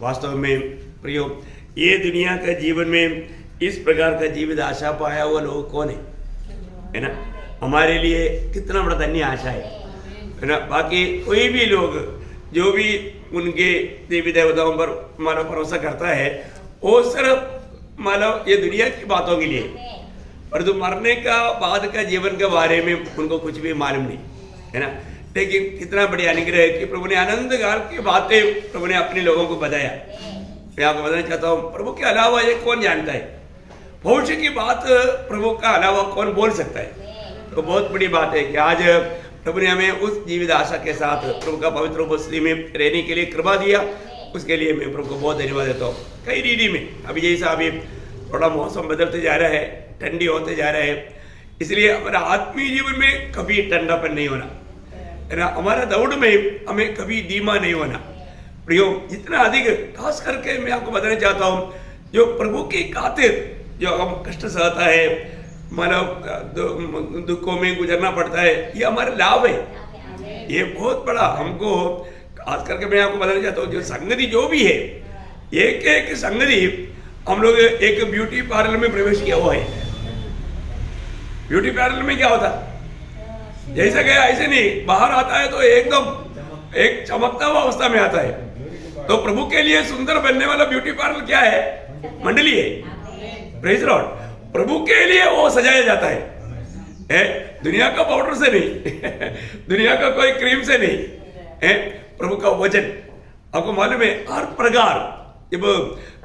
वास्तव में प्रियो, ये दुनिया का जीवन में इस प्रकार का जीवित आशा पाया हुआ लोग कौन है ना? हमारे लिए कितना बड़ा धन्य आशा है ना? बाकी कोई भी लोग जो भी उनके देवी देवताओं पर मानव भरोसा करता है वो सिर्फ मानव ये दुनिया की बातों के लिए, परंतु मरने का बाद का जीवन के बारे में उनको कुछ भी मालूम नहीं है ना। लेकिन कितना बढ़िया अनुग्रह है कि प्रभु ने आनंद काल की बातें प्रभु ने अपने लोगों को बताया। मैं आपको बताना चाहता हूँ, प्रभु के अलावा ये कौन जानता है? भविष्य की बात प्रभु का अलावा कौन बोल सकता है? तो बहुत बड़ी बात है कि आज प्रभु ने हमें उस जीवित आशा के साथ प्रभु का पवित्र उपस्थिति में रहने के लिए कृपा दिया। उसके लिए मैं प्रभु को बहुत धन्यवाद देता हूँ। कई रीति में अभी जैसा अभी थोड़ा मौसम बदलते जा रहा है, ठंडी होते जा रहा है, इसलिए हमारा आत्मीय जीवन में कभी ठंडापन नहीं होना है ना। हमारा दौड़ में हमें कभी धीमा नहीं होना। प्रियो, जितना अधिक खास करके मैं आपको बताना चाहता हूँ, जो प्रभु की खातिर जो हम कष्ट सहता है, मानव दुखों में गुजरना पड़ता है, ये हमारा लाभ है। ये बहुत बड़ा हमको खास करके मैं आपको बताना चाहता हूँ, जो संगति जो भी है, एक एक संगति हम लोग एक ब्यूटी पार्लर में प्रवेश किया हुआ है। ब्यूटी पार्लर में क्या होता, जैसे गया ऐसे नहीं, बाहर आता है तो एकदम एक चमकता हुआ अवस्था में आता है। तो प्रभु के लिए सुंदर बनने वाला ब्यूटी पार्लर क्या है? मंडली है। Praise Lord. प्रभु के लिए वो सजाया जाता है दुनिया का पाउडर से नहीं दुनिया का कोई क्रीम से नहीं है। प्रभु का वचन आपको मालूम है, हर प्रकार जब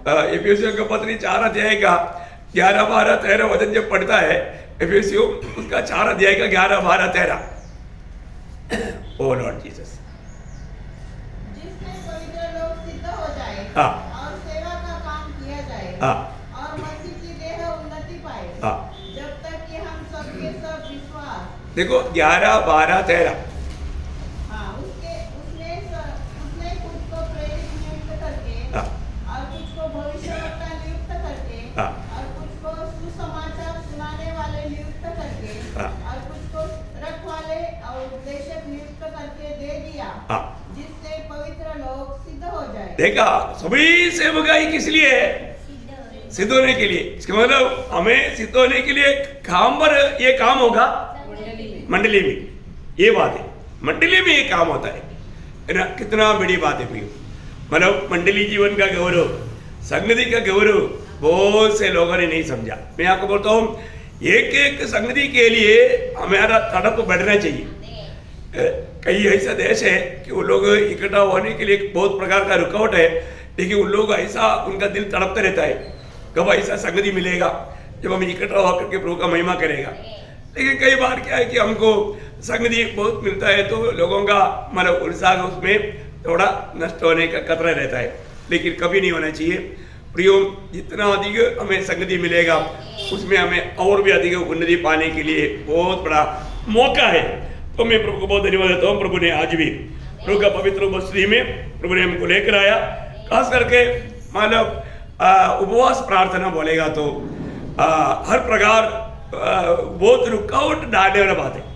एफिसियों का पत्री 4 अध्याय का 11, 12, 13 वचन जब पढ़ता है, एफिसियों उसका 4 अध्याय का 11, 12, 13। ओ लॉर्ड जीसस, जिसमें पवित्र लोग सिद्ध हो जाए और सेवा का काम किया जाए और मसीह की देह उन्नति पाए, जब तक कि हम सबके सब विश्वास। देखो 11, 12, 13। उसने कुछ को प्रेरित नियुक्त करके और कुछ को भविष्यवक्ता नियुक्त करके और कुछ को सुसमाचार सुनाने वाले नियुक्त करके और कुछ को रखवाले और उपदेशक नियुक्त करके दे दिया, जिससे पवित्र लोग सिद्ध हो जाए। देखा, सभी सेवकाई किस लिए है? सिद्ध होने के लिए। इसका मतलब हमें सिद्ध होने के लिए काम पर ये काम होगा मंडली में। ये बात है, मंडली में ये काम होता है ना। कितना बड़ी बात है प्रियो, मतलब मंडली जीवन का गौरव, संगति का गौरव बहुत से लोगों ने नहीं समझा। मैं आपको बोलता हूँ, एक एक संगति के लिए हमारा तड़प बढ़ना चाहिए। कई ऐसा देश है कि वो लोग इकट्ठा होने के लिए बहुत प्रकार का रुकावट है, लेकिन उन लोग ऐसा उनका दिल तड़पता रहता है, कब ऐसा संगति मिलेगा जब हम इकट्ठा होकर के प्रभु का महिमा करेगा। लेकिन कई बार क्या है कि हमको संगति बहुत मिलता है तो लोगों का मतलब उत्साह उसमें थोड़ा नष्ट होने का खतरा रहता है, लेकिन कभी नहीं होना चाहिए। प्रियो, जितना अधिक हमें संगति मिलेगा उसमें हमें और भी अधिक उन्नति पाने के लिए बहुत बड़ा मौका है। तो मैं प्रभु को बहुत धन्यवाद देता हूँ। प्रभु ने आज भी प्रभु का पवित्र उपस्थिति में प्रभु ने हमको लेकर आया। खास करके मतलब उपवास प्रार्थना बोलेगा तो हर प्रकार बहुत रुकावट डालने वाला बात है।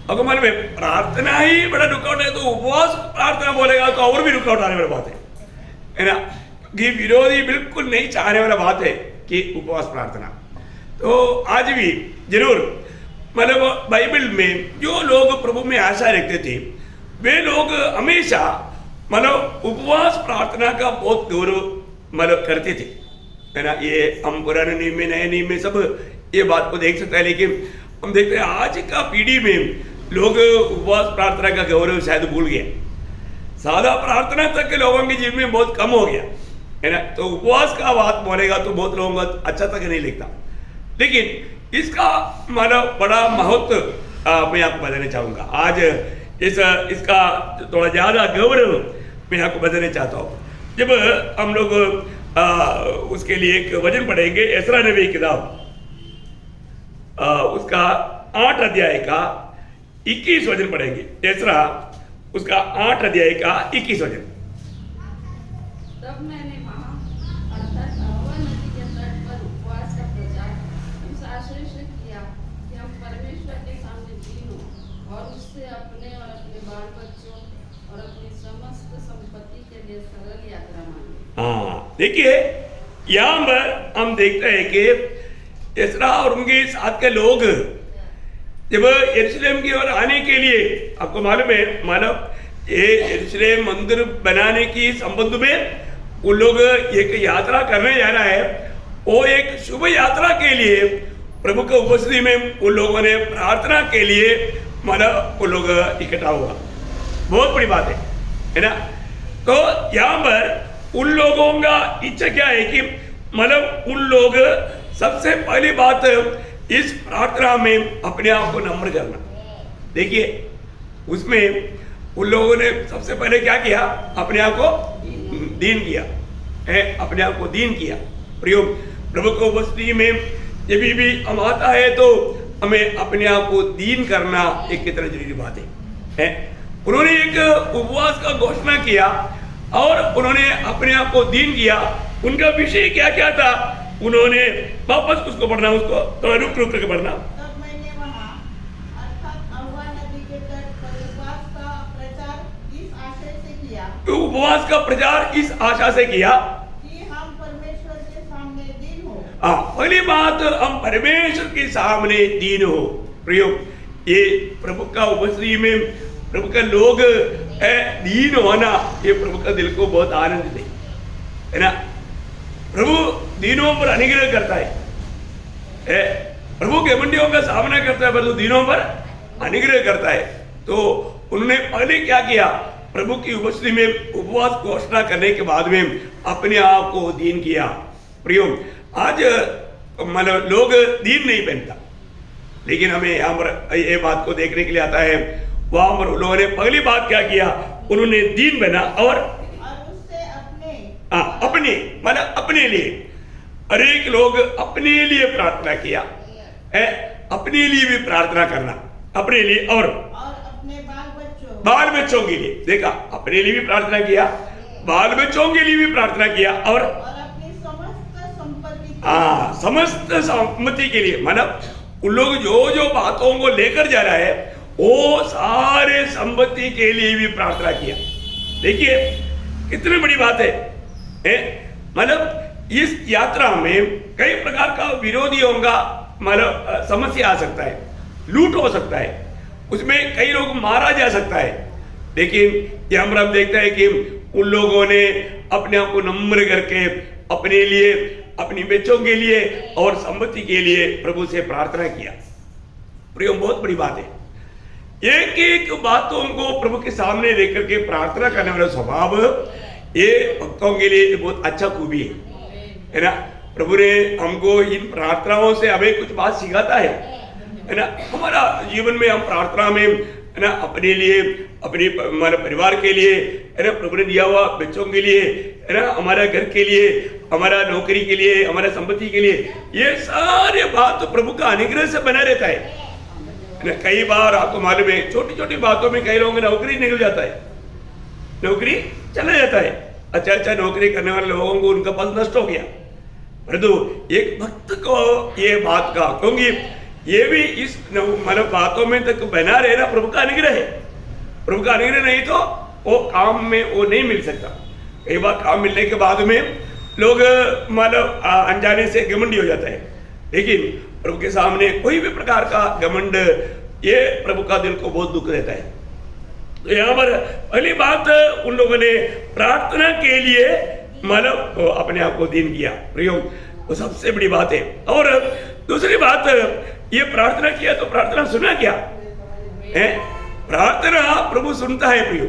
अगर मालूम है, प्रार्थना ही बड़ा रुकावट है तो उपवास प्रार्थना बोलेगा तो और भी रुकावट आने वाली बात है ना। कि विरोधी बिल्कुल नहीं चाहने वाला बात है कि उपवास प्रार्थना। तो आज भी जरूर मतलब बाइबल में जो लोग प्रभु में आशा रखते थे वे लोग हमेशा मतलब उपवास प्रार्थना का बहुत गौरव मतलब करते थे, है ना। ये हम पुराने नियम में नए नियम में सब ये बात को देख सकते हैं, लेकिन हम देखते हैं आज का पीढ़ी में लोग उपवास प्रार्थना का गौरव शायद भूल गए। सादा प्रार्थना तक के लोगों के जीवन में बहुत कम हो गया, है ना। तो उपवास का बात बोलेगा तो बहुत लोगों को अच्छा तक नहीं लगता, लेकिन इसका मतलब बड़ा महत्व मैं आपको बताना चाहूँगा। आज इसका थोड़ा ज़्यादा गौरव मैं आपको बताना चाहता हूँ। जब हम लोग उसके लिए एक वचन पढ़ेंगे, एसरा नबी किताब उसका 8 अध्याय का 21 वचन पढ़ेंगे। एसरा उसका 8 अध्याय का 21 वचन। तब मैंने वहाँ अर्थात अहवा नदी के तट पर उपवास का प्रचार उस आशय से किया कि हम परमेश्वर के सामने दीन हों और उससे अपने और अपने बाल बच्चों और अपनी समस्त संपत्ति के लिए सरल यात्रा मांगे। हाँ, देखिए यहाँ पर हम देखते हैं कि एसरा और उनके साथ के लोग जब यरूशलेम की ओर आने के लिए, आपको मालूम है, मतलब ये यरूशलेम मंदिर बनाने की संबंध में वो लोग एक यात्रा करने जा रहा है। वो एक शुभ यात्रा के लिए प्रभु के उपस्थिति में उन लोगों ने प्रार्थना के लिए मतलब वो लोग इकट्ठा हुआ। बहुत बड़ी बात है ना। तो यहाँ पर उन लोगों का इच्छा क्या है कि मतलब उन लोग सबसे पहली बात इस प्रार्थना में अपने आप को नम्र करना। देखिए उसमें उन लोगों ने सबसे पहले क्या किया, अपने आप को दीन किया है, अपने आप को दीन किया। प्रभु को उपस्थिति में जब भी हम आता है तो हमें अपने आप को दीन करना एक कितना जरूरी बात है। उन्होंने एक उपवास का घोषणा किया और उन्होंने अपने आप को दीन किया। उनका विषय क्या क्या था, उन्होंने वापस उसको पढ़ना, उसको थोड़ा रुक रुक करके पढ़ना। तब मैंने वहाँ अर्थात अहवा नदी के तट पर उपवास का प्रचार इस आशय से किया, उपवास का प्रचार इस आशा से किया कि हम परमेश्वर के सामने दीन हो। पहली बात, हम परमेश्वर के सामने दीन हो। प्रियो, ये प्रभु का उपस्थिति में प्रभु का लोग दीन होना, ये प्रभु का दिल को बहुत आनंद दे, है ना। प्रभु दीनों पर अनुग्रह करता है। प्रभु घमंडियों का सामना करता है परंतु दीनों पर अनुग्रह करता है। तो उन्होंने पहले क्या किया, प्रभु की उपस्थिति में उपवास घोषणा करने के बाद में अपने आप को दीन किया। प्रियो, आज मतलब लोग दीन नहीं पहनता, लेकिन हमें यहाँ पर ये बात को देखने के लिए आता है, वहां पर लोगों ने पहली बात क्या किया, उन्होंने दीन बना और उससे अपने मतलब अपने लिए, हर एक लोग अपने लिए प्रार्थना किया है, अपने लिए भी प्रार्थना करना, अपने लिए और अपने बाल बच्चों के लिए। देखा, अपने लिए भी प्रार्थना किया, बाल बच्चों के लिए भी प्रार्थना किया और अपनी समस्त संपत्ति, समस्त सम्मति के लिए। मतलब उन लोग जो जो बातों को लेकर जा रहा है वो सारे संपत्ति के लिए भी प्रार्थना किया। देखिए कितनी बड़ी बात है। मतलब इस यात्रा में कई प्रकार का विरोधियों का मतलब समस्या आ सकता है, लूट हो सकता है, उसमें कई लोग मारा जा सकता है। लेकिन यहाँ पर हम देखते हैं कि उन लोगों ने अपने आप को नम्र करके अपने लिए, अपनी बच्चों के लिए और संपत्ति के लिए प्रभु से प्रार्थना किया। प्रियो, बहुत बड़ी बात है। एक एक बातों को प्रभु के सामने लेकर के प्रार्थना करने वाला स्वभाव, ये भक्तों के लिए बहुत अच्छा खूबी है ना। प्रभु ने हमको इन प्रार्थनाओं से हमें कुछ बात सिखाता है ना। हमारा जीवन में हम प्रार्थना में है ना, अपने लिए, अपने हमारे परिवार के लिए है ना, प्रभु ने दिया हुआ बच्चों के लिए है ना, हमारा घर के लिए, हमारा नौकरी के लिए, हमारा संपत्ति के लिए, ये सारे बात तो प्रभु का अनुग्रह से बना रहता है। कई बार आपको मालूम है, छोटी छोटी बातों में कई लोगों का नौकरी निकल जाता है, नौकरी चला जाता है। अच्छा नौकरी करने वाले लोगों को उनका पद नष्ट हो गया। परंतु एक भक्त को ये बात का, क्योंकि ये भी इस मतलब बातों में तक बना रहना प्रभु का अनुग्रह है। प्रभु का अनुग्रह नहीं तो वो काम में वो नहीं मिल सकता। कई बार काम मिलने के बाद में लोग मतलब अनजाने से घमंडी हो जाता है, लेकिन प्रभु के सामने कोई भी प्रकार का घमंड, ये प्रभु का दिल को बहुत दुख देता है। तो यहाँ पर पहली बात, उन लोगों ने प्रार्थना के लिए मतलब अपने आप को दीन किया। प्रियो, वो सबसे बड़ी बात है। और दूसरी बात, ये प्रार्थना किया तो प्रार्थना सुना क्या है? प्रार्थना प्रभु सुनता है। प्रियो,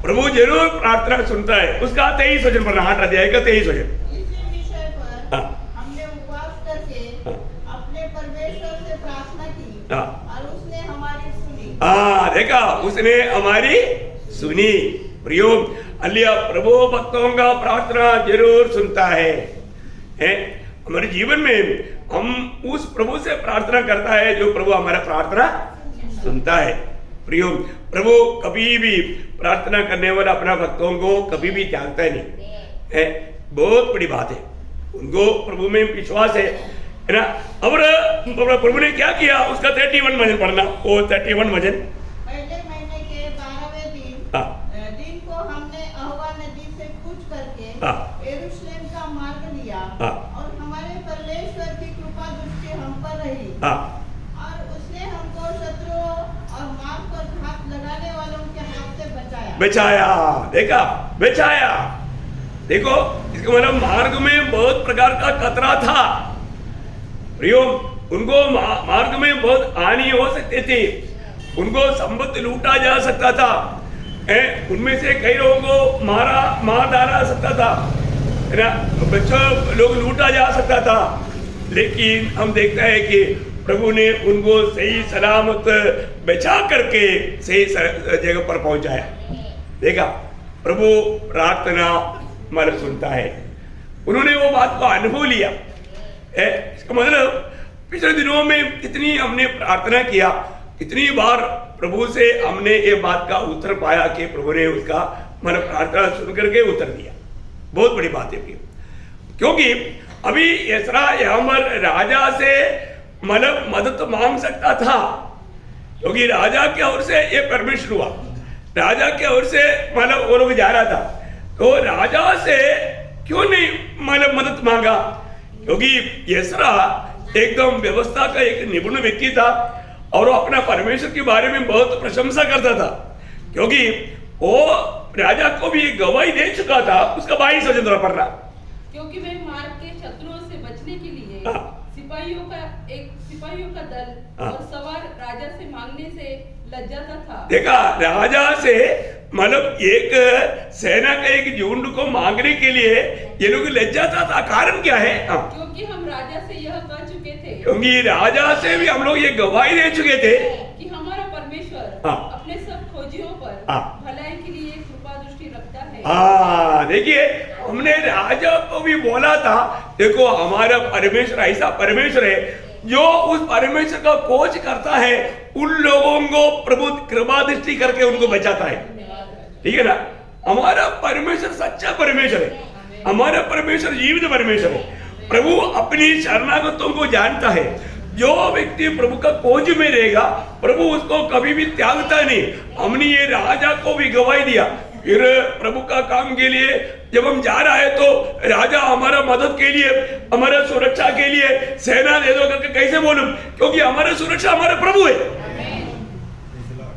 प्रभु जरूर प्रार्थना सुनता है। उसका 23 वचन पढ़ना, 8 अध्याय का 23 वचन। इसी विषय पर हमने उपवास करके अपने परमेश्वर से प्रार्थना की और उसने हमारी सुनी। देखा, उसने हमारी सुनी। प्रियो, अलिया प्रभु भक्तों का प्रार्थना जरूर सुनता है। हमारे जीवन में हम उस प्रभु से प्रार्थना करता है जो प्रभु हमारा प्रार्थना सुनता है। प्रियो, प्रभु कभी भी प्रार्थना करने वाला अपना भक्तों को कभी भी त्यागता नहीं है। बहुत बड़ी बात है, उनको प्रभु में विश्वास है ना। और प्रभु ने क्या किया, उसका 31 वचन पढ़ना, वो 31 वचन। पहले महीने के 12वें दिन को हमने अहवा नदी किया हाँ। और हमारे परमेश्वर की कृपा दृष्टि हम पर रही हाँ, और उसने हमको शत्रुओं और मार्ग पर घात लगाने वालों के हाथ से बचाया। बचाया, देखा, बचाया। देखो, इसका मतलब मार्ग में बहुत प्रकार का खतरा था प्रियो, उनको मार्ग में बहुत हानि हो सकती थी, उनको संपत्ति लूटा जा सकता था, उनमें से कई लोगों को मार डाला सकता था, है ना, बच्चों लोग लूटा जा सकता था। लेकिन हम देखते हैं कि प्रभु ने उनको सही सलामत बचा करके सही जगह पर पहुंचाया। देखा, प्रभु प्रार्थना हमारा सुनता है। उन्होंने वो बात को अनुभव लिया। इसका मतलब पिछले दिनों में कितनी हमने प्रार्थना किया, कितनी बार प्रभु से हमने ये बात का उत्तर पाया कि प्रभु ने उसका हमारा प्रार्थना सुन करके उत्तर दिया। बहुत बड़ी बात है, क्योंकि अभी एसरा यमर राजा से मतलब मदद मांग सकता था, क्योंकि राजा की ओर से ये परमिशन हुआ, राजा की ओर से मतलब वो लोग जा रहा था, तो राजा से क्यों नहीं मतलब मदद मांगा? क्योंकि एसरा एकदम व्यवस्था का एक निपुण व्यक्ति था और वो अपना परमेश्वर के बारे में बहुत प्रशंसा करता था, क्योंकि वो राजा को भी गवाही दे चुका था। उसका 22 वचन पढ़ना, क्योंकि मैं मार्ग के शत्रुओं से बचने के लिए सिपाहियों का दल और सवार राजा से मांगने से लज्जाता था। देखा, राजा से मतलब एक सेना का एक झुंड को मांगने के लिए ये लोग लज्जाता था। कारण क्या है? क्योंकि हम राजा से यह कह चुके थे, क्योंकि राजा से भी हम लोग ये गवाही दे चुके थे कि हमारा परमेश्वर अपने सब खोजियों पर भलाई के लिए कृपा दृष्टि रखता है। देखिए, हमने राजा को भी बोला था, देखो हमारा परमेश्वर ऐसा परमेश्वर है जो उस परमेश्वर का खोज करता है, उन लोगों को प्रभु कृपा दृष्टि करके उनको बचाता है। ठीक है ना? हमारा परमेश्वर सच्चा परमेश्वर है, हमारा परमेश्वर जीवित परमेश्वर है। प्रभु अपनी शरणागतों को जानता है। जो व्यक्ति प्रभु का खोज में रहेगा, प्रभु उसको कभी भी त्यागता नहीं। हमने ये राजा को भी गवाही दिया। फिर प्रभु का काम के लिए जब हम जा रहा है तो राजा हमारा मदद के लिए, हमारा सुरक्षा के लिए सेना दे दो करके कैसे बोलूं? क्योंकि हमारा सुरक्षा हमारा प्रभु है।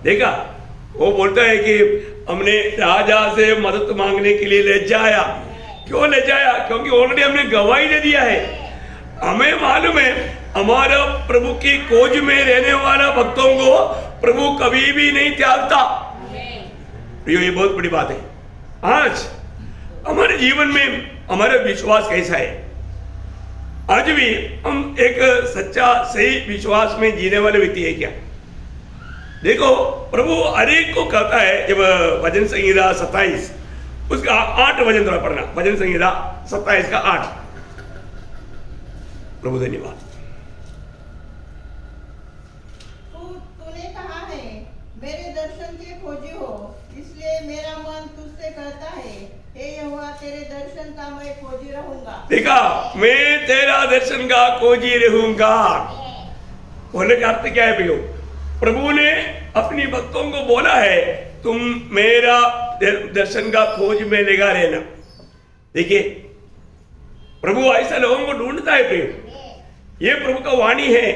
देखा, वो बोलता है कि हमने राजा से मदद मांगने के लिए लज्जाया। क्यों लज्जाया? क्योंकि ऑलरेडी हमने गवाही दे दिया है। हमें मालूम है हमारा प्रभु की खोज में रहने वाला भक्तों को प्रभु कभी भी नहीं त्यागता। ये बहुत बड़ी बात है। आज हमारे जीवन में हमारा विश्वास कैसा है? आज भी हम एक सच्चा सही विश्वास में जीने वाले व्यक्ति है क्या? देखो, प्रभु हरेक को कहता है, जब भजन संहिता 27 उसका 8 वचन थोड़ा पढ़ना, भजन संहिता 27 का 8। प्रभु धन्यवाद। तूने कहा है मेरे दर्शन के खोजी हो, इसलिए मेरा मन तुझसे कहता है, हे यहोवा तेरे दर्शन का मैं खोजी रहूंगा। देखा, मैं तेरा दर्शन का खोजी रहूंगा। बोलने का अर्थ क्या है भैया? प्रभु ने अपनी भक्तों को बोला है, तुम मेरा दर्शन का खोज में लगा रहना। देखिए, प्रभु ऐसा लोगों को ढूंढता है प्रियो, ये प्रभु का वाणी है।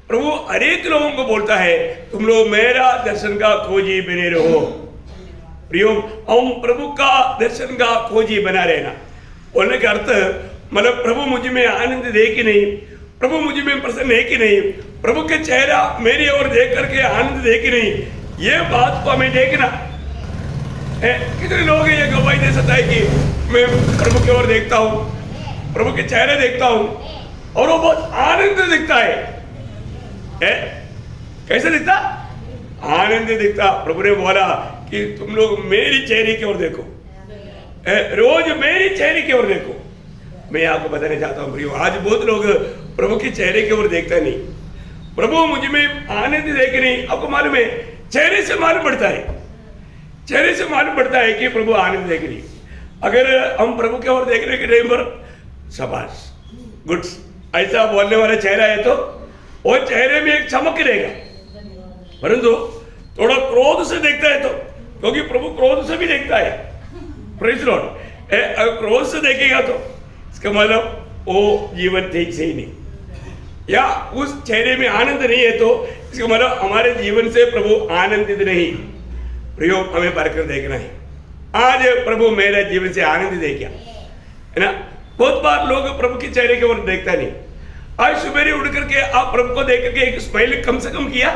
प्रभु हरेक लोगों को बोलता है, तुम लोग मेरा दर्शन का खोजी बने रहो। प्रियो, हम प्रभु का दर्शन का खोजी बना रहना। बोलने का अर्थ मतलब प्रभु मुझे में आनंद दे कि नहीं, प्रभु मुझे में प्रसन्न है कि नहीं, प्रभु के चेहरा मेरी ओर देख करके आनंद दे कि नहीं, ये बात को हमें देखना। कितने लोग ये गवाही दे सकता है कि मैं प्रभु की ओर देखता हूँ, प्रभु के चेहरे देखता हूँ और वो बहुत आनंद दिखता है। कैसे दिखता? आनंद दिखता। प्रभु ने बोला कि तुम लोग मेरी चेहरे की ओर देखो, रोज मेरी चेहरे की ओर देखो। मैं आपको बताना चाहता हूँ प्रियो, आज बहुत लोग प्रभु के चेहरे की ओर देखता नहीं। प्रभु मुझ में आनंद देखे नहीं। आपको मालूम है, चेहरे से मालूम पड़ता है, चेहरे से मालूम पड़ता है कि प्रभु आनंद देख रही। अगर हम प्रभु की ओर देखने के टाइम पर शाबाश गुड्स ऐसा बोलने वाला चेहरा है तो वो चेहरे में एक चमक रहेगा, परंतु थोड़ा क्रोध से देखता है तो, क्योंकि प्रभु क्रोध से भी देखता है। Praise Lord. क्रोध से देखेगा तो इसका मतलब वो जीवन ठीक से ही नहीं, या उस चेहरे में आनंद नहीं है तो इसका मतलब हमारे जीवन से प्रभु आनंदित नहीं। प्रियो, हमें परकर देखना है आज प्रभु मेरे जीवन से आनंद दे क्या, है ना। बहुत बार लोग प्रभु के चेहरे की ओर देखता नहीं। आज सुबह उठ करके आप प्रभु को देख करके एक स्माइल कम से कम किया।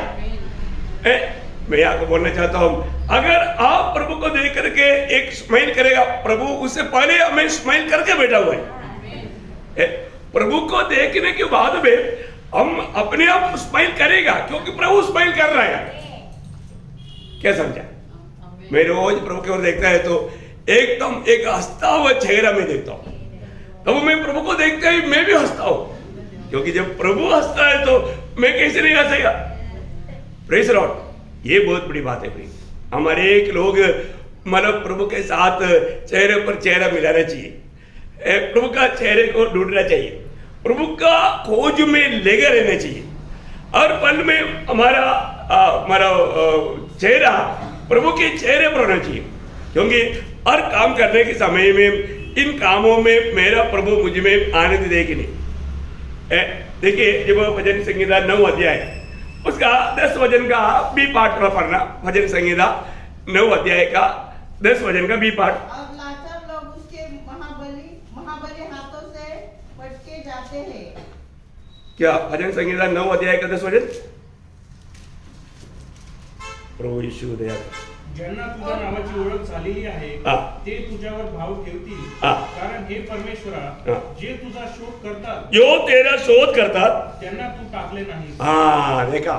मैं आपको बोलना चाहता हूं, अगर आप प्रभु को देख करके एक स्माइल करेगा, प्रभु उससे पहले हमें स्माइल करके बैठा हुआ है। प्रभु को देखने के बाद में हम अपने आप स्माइल करेगा, क्योंकि प्रभु स्माइल कर रहा है। क्या समझा? मैं रोज प्रभु की ओर देखता है तो एकदम एक हंसता हुआ चेहरा में देखता हूं, तब मैं प्रभु को देखता ही मैं भी हंसता हूं, क्योंकि जब प्रभु हंसता है तो मैं कैसे नहीं हंसेगा। प्रेज लॉर्ड, ये बहुत बड़ी बात है भाई। हमारे एक लोग मतलब प्रभु के साथ चेहरे पर चेहरा मिलाना चाहिए, प्रभु का चेहरे को ढूंढना चाहिए, प्रभु का खोज में लगे रहना चाहिए। और पल में हमारा चेहरा प्रभु के चेहरे पर होना चाहिए, क्योंकि हर काम करने के समय में इन कामों में मेरा प्रभु मुझ में आनंद दे कि नहीं। देखिए, जब भजन संहिता 9 अध्याय उसका 10 वचन का बी पाठ पढ़ना, भजन संहिता 9 अध्याय का 10 वचन का बी पाठ। और लाचार लोग उसके महाबली हाथों से पटके जाते हैं। क्या भजन संहिता 9 अध्याय का 10 वचन? प्रभू यीशु दया। ज्यांना तुझ्या नावाची ओळख झालेली आहे ते तुझ्यावर भाव ठेवतील, कारण हे परमेश्वरा जे तुझा शोध करतात, जो तेरा शोध करतात, त्यांना तू टाकले नाही। हाँ, देखा।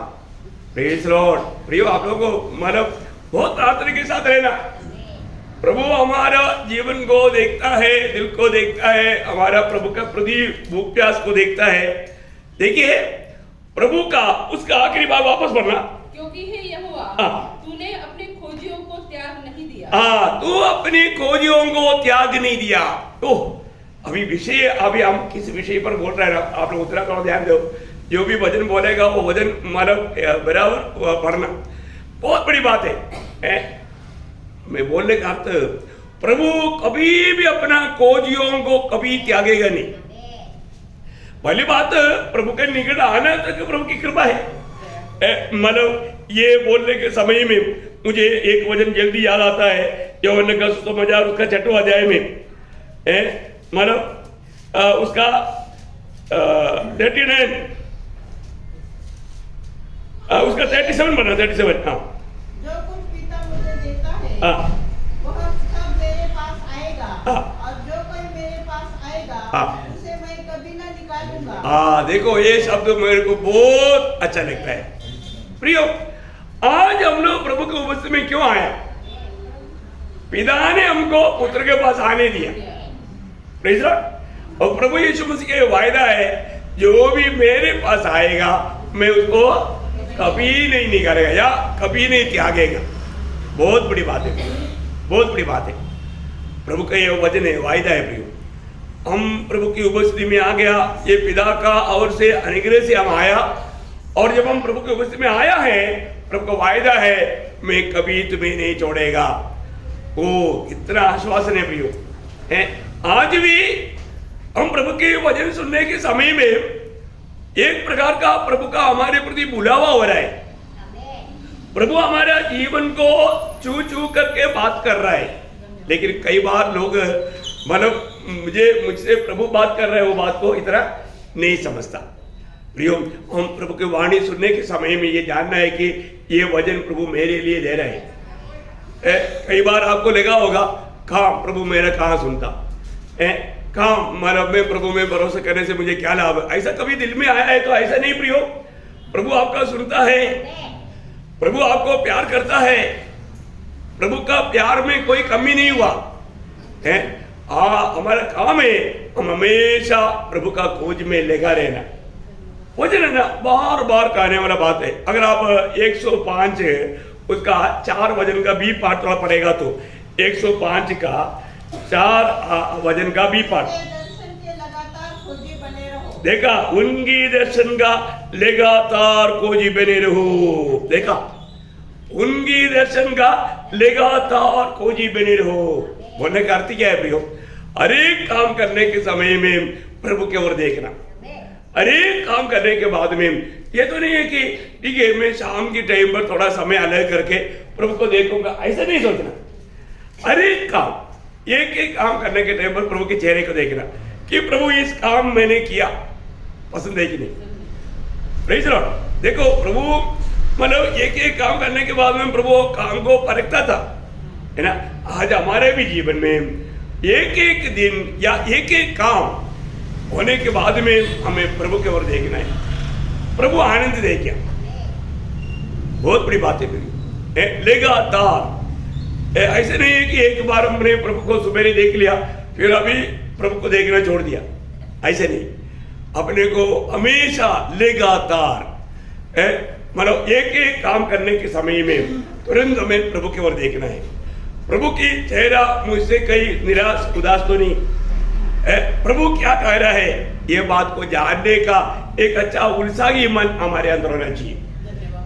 Praise Lord. प्रियो, आप लोगों को मतलब बहुत प्रार्थना के साथ रहना। प्रभु हमारा जीवन को देखता है, दिल को देखता है, हमारा प्रभु का प्रति भूख प्यास को देखता है। देखिए, प्रभु का उसका आखिरी बात वापस पढ़ना, क्योंकि हे यहोवा तूने अपने खोजियों को त्याग नहीं दिया। तू अपनी खोजियों को त्याग नहीं दिया। तो अभी हम किस विषय पर बोल रहे हैं, आप लोग उतना करो, ध्यान दो। जो भी वचन बोलेगा वो वचन मतलब बराबर पढ़ना, बहुत बड़ी बात है। मैं बोलने का अर्थ, प्रभु कभी भी अपना खोजियों को कभी त्यागेगा नहीं। पहली बात, प्रभु के निकट आना तक प्रभु की कृपा है। मतलब ये बोलने के समय में मुझे एक वचन जल्दी याद आता है, यूहन्ना का सुसमाचार उसका 6वां अध्याय में, मतलब उसका 39 उसका 37 बना, 37। हाँ, जो कुछ पिता मुझे देता है वह सब मेरे पास आएगा, और जो कोई मेरे पास आएगा उसे मैं कभी ना निकालूंगा। देखो, ये शब्द मेरे को बहुत अच्छा लगता है। प्रियो, आज हम लोग प्रभु की उपस्थिति में क्यों आए? पिता ने हमको पुत्र के पास आने दिया। Praise Lord. और प्रभु यीशु मसीह का वायदा है, जो भी मेरे पास आएगा मैं उसको कभी नहीं निकालेगा या कभी नहीं त्यागेगा। बहुत बड़ी बात है, बहुत बड़ी बात है। प्रभु का ये वचन है, वायदा है। प्रियो, हम प्रभु की उपस्थिति में आ गया, ये पिता का और से अनुग्रह से हम आया, और जब हम प्रभु की उपस्थिति में आया है, प्रभु का वायदा है, मैं कभी तुम्हें नहीं छोड़ेगा। ओ, कितना आश्वासन है प्रियो। है आज भी हम प्रभु के वचन सुनने के समय में एक प्रकार का प्रभु का हमारे प्रति बुलावा हो रहा है। प्रभु हमारा जीवन को छू छू करके बात कर रहा है, लेकिन कई बार लोग मतलब मुझसे प्रभु बात कर रहे हैं, वो बात को इतना नहीं समझता। प्रियो, हम प्रभु की वाणी सुनने के समय में ये जानना है कि ये वचन प्रभु मेरे लिए दे रहे हैं। कई बार आपको लगा होगा, कहाँ प्रभु मेरा कहाँ सुनता है, कहाँ मैं प्रभु में भरोसा करने से मुझे क्या लाभ है। ऐसा कभी दिल में आया है? तो ऐसा नहीं प्रियो, प्रभु आपका सुनता है, प्रभु आपको प्यार करता है, प्रभु का प्यार में कोई कमी नहीं हुआ है। हमारा काम है हम हमेशा प्रभु का खोज में लगा रहना। वचन है ना, बार बार कहने वाला बात है। अगर आप 105 उसका 4 वचन का बी पाठ थोड़ा पड़ेगा तो 105 का 4 वचन का बी पाठ दर्शन के लगातार खोजी बने रहो। देखा, उनकी दर्शन का लगातार खोजी बने रहो। देखा, उनकी दर्शन का लगातार खोजी बने रहो। बोलने का अर्थ क्या है प्रियो? हर एक काम करने के समय में प्रभु की ओर देखना, हर एक काम करने के बाद में ये तो नहीं है कि ठीक है मैं शाम की टाइम पर थोड़ा समय अलग करके प्रभु को देखूंगा, ऐसा नहीं सोचना। हर एक काम, एक एक काम करने के टाइम पर प्रभु के चेहरे को देखना कि प्रभु इस काम मैंने किया, पसंद है कि नहीं। Praise Lord. देखो प्रभु मतलब एक एक काम करने के बाद में प्रभु काम को परखता था, है ना। आज हमारे भी जीवन में एक एक दिन या एक एक काम होने के बाद में हमें प्रभु की ओर देखना है, प्रभु आनंद दे क्या, बहुत बड़ी बात है। लगातार ऐसे नहीं है कि एक बार हमने प्रभु को सुबह देख लिया फिर अभी प्रभु को देखना छोड़ दिया, ऐसे नहीं। अपने को हमेशा लगातार मतलब एक एक काम करने के समय में तुरंत हमें प्रभु की ओर देखना है। प्रभु की चेहरा मुझसे कहीं निराश उदास तो नहीं, प्रभु क्या कह रहा है ये बात को जानने का एक अच्छा उत्साही मन हमारे अंदर होना चाहिए।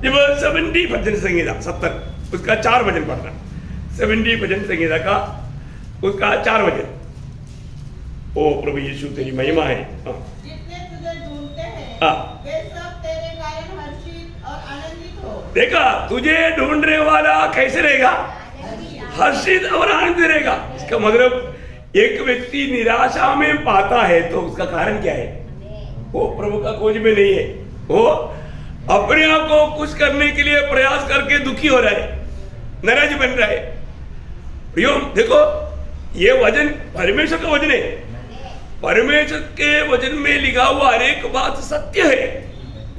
जब 70 भजन संगीता 70 उसका 4 भजन पढ़ना, 70 भजन संगीता का उसका 4 भजन। ओ प्रभु यीशु तेरी महिमा है। जितने तुझे ढूंढते हैं हाँ। वे सब तेरे कारण हर्षित और आनंदित हो। देखा, तुझे ढूंढने वाला कैसे रहेगा? हर्षित और आनंदित रहेगा। इसका मतलब एक व्यक्ति निराशा में पाता है तो उसका कारण क्या है? वो प्रभु का खोज में नहीं है, वो अपने आप को कुछ करने के लिए प्रयास करके दुखी हो रहा है, नाराज बन रहा है। प्रियो देखो, ये वचन परमेश्वर का वचन है, परमेश्वर के वचन में लिखा हुआ हर एक बात सत्य है,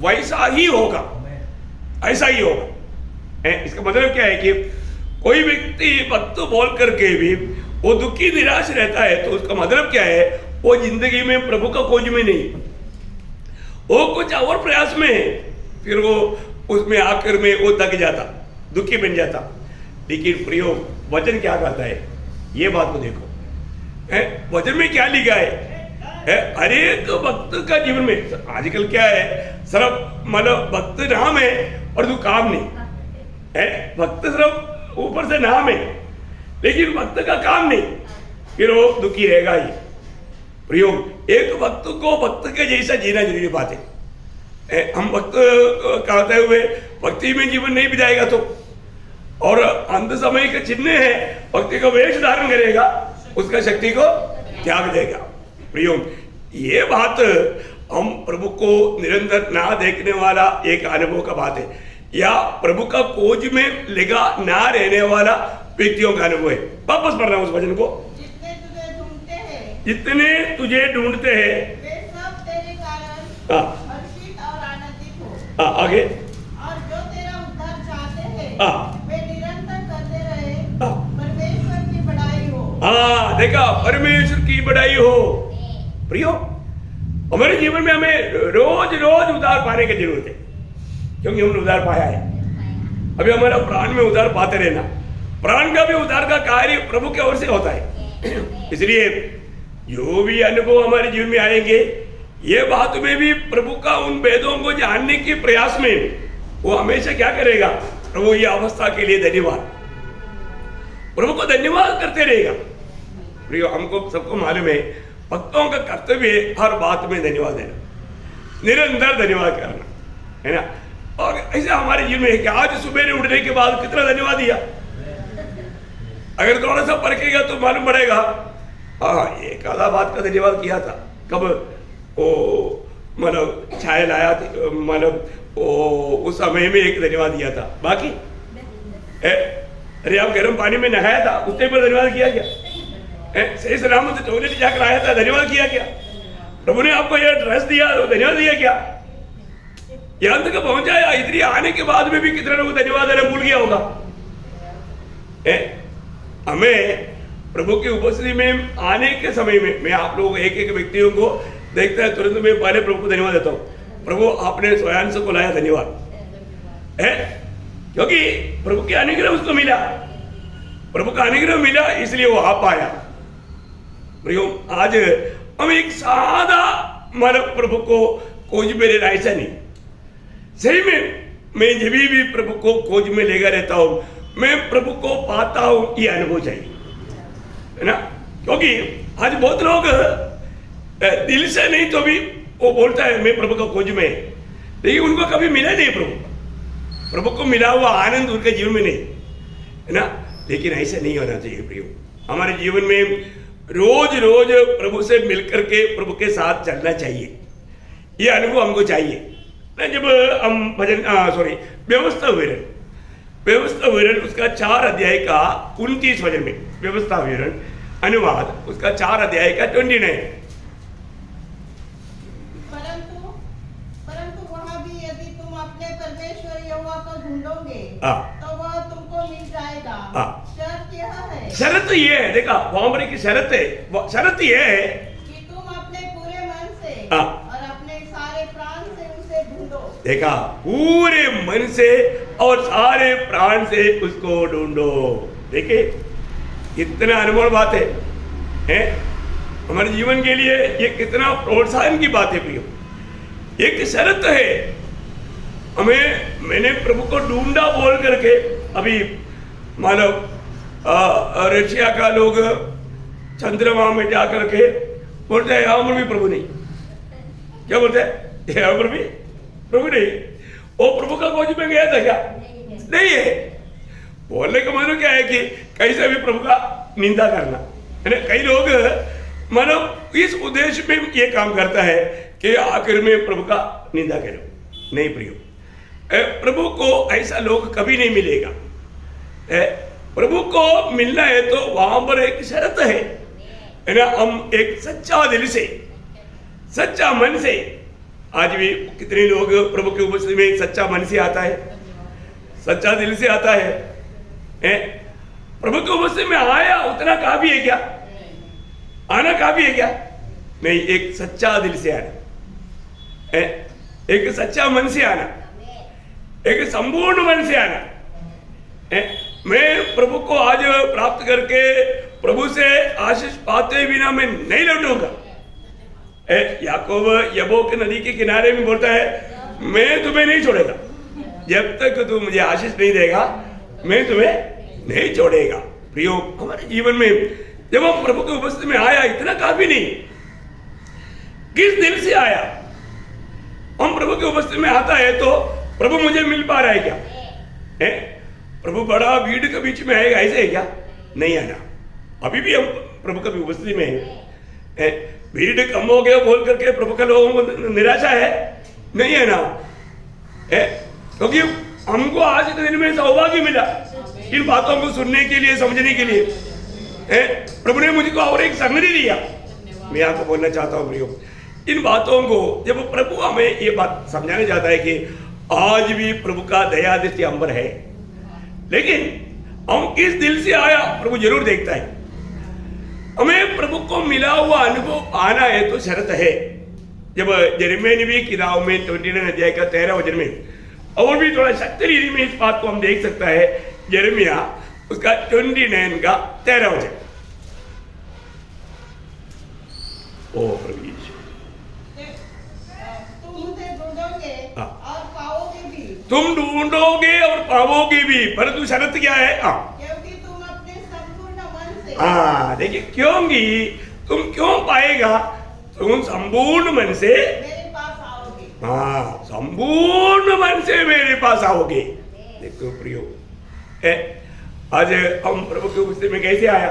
वैसा ही होगा, ऐसा ही होगा। इसका मतलब क्या है कि कोई व्यक्ति भक्त बोल करके भी वो दुखी निराश रहता है तो उसका मतलब क्या है? वो जिंदगी में प्रभु का खोज में नहीं, वो कुछ और प्रयास में है, फिर वो उसमें आकर में वो थक जाता, दुखी बन जाता। लेकिन प्रियो वचन क्या कहता है? ये बात को देखो, वचन में क्या लिखा है? हर एक भक्त का जीवन में आजकल क्या है, सिर्फ मतलब भक्त नाम है और तू काम नहीं है। भक्त सिर्फ ऊपर से नाम है लेकिन भक्त का काम नहीं, फिर वो दुखी रहेगा ही। प्रियो एक भक्त को भक्त के जैसा जीना जरूरी बात है। हम भक्त कहते हुए भक्ति में जीवन नहीं बिताएगा तो, और अंत समय का चिन्ह है भक्ति का वेश धारण करेगा, उसका शक्ति को त्याग देगा। प्रियो ये बात हम प्रभु को निरंतर ना देखने वाला एक अनुभव का बात है, या प्रभु का खोज में लगा ना रहने वाला व्यक्तियों का अनुभव है। वापस पढ़ रहा हूं उस वचन को। जितने तुझे ढूंढते हैं जितने तुझे ढूंढते हैं वे सब तेरे कारण हर्षित और आनंदित हो। आगे। और जो तेरा उद्धार चाहते हैं हाँ। वे निरंतर करते रहे हाँ। परमेश्वर की बड़ाई हो। देखा, परमेश्वर की बड़ाई हो। प्रियो हमारे जीवन में हमें रोज रोज उद्धार पाने की जरूरत है, क्योंकि हमने उद्धार पाया है। अभी हमारा प्राण में उद्धार पाते रहना, प्राण का भी उद्धार का कार्य प्रभु की ओर से होता है। इसलिए जो भी अनुभव हमारे जीवन में आएंगे, ये बात में भी प्रभु का उन वेदों को जानने के प्रयास में वो हमेशा क्या करेगा? प्रभु ये अवस्था के लिए धन्यवाद, प्रभु को धन्यवाद करते रहेगा। प्रियो हमको सबको मालूम है भक्तों का कर्तव्य है हर बात में धन्यवाद देना, निरंतर धन्यवाद करना, है ना। और ऐसे हमारे जीवन में है कि आज सुबह उठने के बाद कितना धन्यवाद दिया, अगर थोड़ा सा परखेगा तो मालूम पड़ेगा। हाँ, एक आधा बात का धन्यवाद किया था, कब वो मतलब चाय लाया था, मतलब वो उस समय में एक धन्यवाद दिया था। बाकी अरे आप गर्म पानी में नहाया था, उस टाइम पर धन्यवाद किया क्या? सही सलामत टॉयलेट जाकर आया था, धन्यवाद किया क्या? प्रभु ने आपको यह ड्रेस दिया, धन्यवाद दिया क्या? यहां तक पहुंचाया, इतनी आने के बाद में भी कितने लोग धन्यवाद देना भूल गया होगा। हमें प्रभु की उपस्थिति में आने के समय में मैं आप लोगों एक एक व्यक्तियों को देखता है, तुरंत मैं पहले प्रभु को धन्यवाद देता हूँ। प्रभु आपने स्वयं से को लाया, धन्यवाद है, क्योंकि प्रभु के अनुग्रह उसको मिला, प्रभु का अनुग्रह मिला इसलिए वो आ पाया। आज हम एक सादा मतलब प्रभु को खोज में रहना, ऐसा नहीं। सही में मैं जब भी प्रभु को खोज में लेकर रहता हूं, मैं प्रभु को पाता हूं, ये अनुभव चाहिए, है ना। क्योंकि आज बहुत लोग दिल से नहीं तो भी वो बोलता है मैं प्रभु को खोज में, लेकिन उनको कभी मिला नहीं प्रभु को मिला हुआ आनंद उनके जीवन में नहीं है ना। लेकिन ऐसा नहीं होना चाहिए प्रियो। हमारे जीवन में रोज रोज प्रभु से मिलकर के प्रभु के साथ चलना चाहिए, ये अनुभव हमको चाहिए ना। जब हम भजन व्यवस्था विवरण उसका 4 अध्याय का 29 वचन में, व्यवस्था विवरण अनुवाद उसका 4 अध्याय का 29। परंतु वहाँ भी यदि तुम अपने परमेश्वर यहोवा को ढूंढोगे तो वह तुमको मिल जाएगा। शर्त यह है, शर्त ये है, देखा वहां पर की शर्त है, शर्त ये है कि तुम अपने पूरे मन से हाँ। और अपने सारे प्राण से उसे ढूंढो। देखा, पूरे मन से और सारे प्राण से उसको ढूंढो। देखिए कितना अनमोल बात है हमारे जीवन के लिए, ये कितना प्रोत्साहन की बात है प्रियो। एक शर्त है मैंने प्रभु को ढूंढा बोल करके, अभी मानो रशिया का लोग चंद्रमा में जा करके बोलते हैं यहाँ पर भी प्रभु नहीं, क्या बोलते हैं यहाँ पर भी प्रभु नहीं। वो प्रभु का खोज में गया था क्या? नहीं है। बोलने का मानो क्या है कि कैसे भी प्रभु का निंदा करना है ना। कई लोग मानो इस उद्देश्य में ये काम करता है कि आखिर में प्रभु का निंदा करो। नहीं प्रियो, प्रभु को ऐसा लोग कभी नहीं मिलेगा। प्रभु को मिलना है तो वहां पर एक शर्त है ना। हम एक सच्चा दिल से, सच्चा मन से, आज भी कितने लोग प्रभु की उपस्थिति में सच्चा मन से आता है, सच्चा दिल से आता है। प्रभु की उपस्थिति में आया उतना काफी है क्या? आना काफी है क्या? नहीं, एक सच्चा दिल से आना, एक सच्चा मन से आना, एक संपूर्ण मन से आना। मैं प्रभु को आज प्राप्त करके प्रभु से आशीष पाते बिना मैं नहीं लौटूंगा। याकूब यबोक नदी के किनारे में बोलता है, मैं तुम्हें नहीं छोड़ेगा जब तक तू मुझे आशीष नहीं देगा, मैं तुम्हें नहीं छोड़ेगा। प्रियो, हमारे जीवन में जब हम प्रभु की उपस्थिति में आया इतना काफी नहीं, किस दिल से आया। हम प्रभु की उपस्थिति में आता है तो प्रभु मुझे मिल पा रहा है क्या? प्रभु बड़ा भीड़ के बीच में आएगा ऐसे है क्या? नहीं आना। अभी भी हम प्रभु की उपस्थिति में हैं। भीड़ कम हो गया बोल करके प्रभु के लोगों को निराशा है? नहीं है ना। क्योंकि हमको आज के दिन में सौभाग्य मिला इन बातों को सुनने के लिए, समझने के लिए। प्रभु ने मुझको और एक संगति दिया। मैं आपको बोलना चाहता हूँ प्रियो, इन बातों को जब प्रभु हमें ये बात समझाने जाता है कि आज भी प्रभु का दया दृष्टि हम पर है, लेकिन हम किस दिल से आया प्रभु जरूर देखता है। हमें प्रभु को मिला हुआ अनुभव आना है तो शर्त है। जब यिर्मयाह नबी की किताब में 29 अध्याय का 13 वचन में और भी थोड़ा शक्ति रीति में इस बात को हम देख सकता है। यिर्मयाह उसका 29 का 13 वचन। ओ प्रभु यीशु, तुम मुझे ढूंढोगे और पाओगे भी। तुम ढूंढोगे और पाओगे भी, परंतु शर्त क्या है? क्योंकि तुम अपने संपूर्ण मन से। देखिए, क्योंकि तुम क्यों पाएगा? तुम संपूर्ण मन से मेरे पास आओगे। संपूर्ण मन से मेरे पास आओगे। देखो प्रियो, आज हम प्रभु की उपस्थिति में कैसे आया?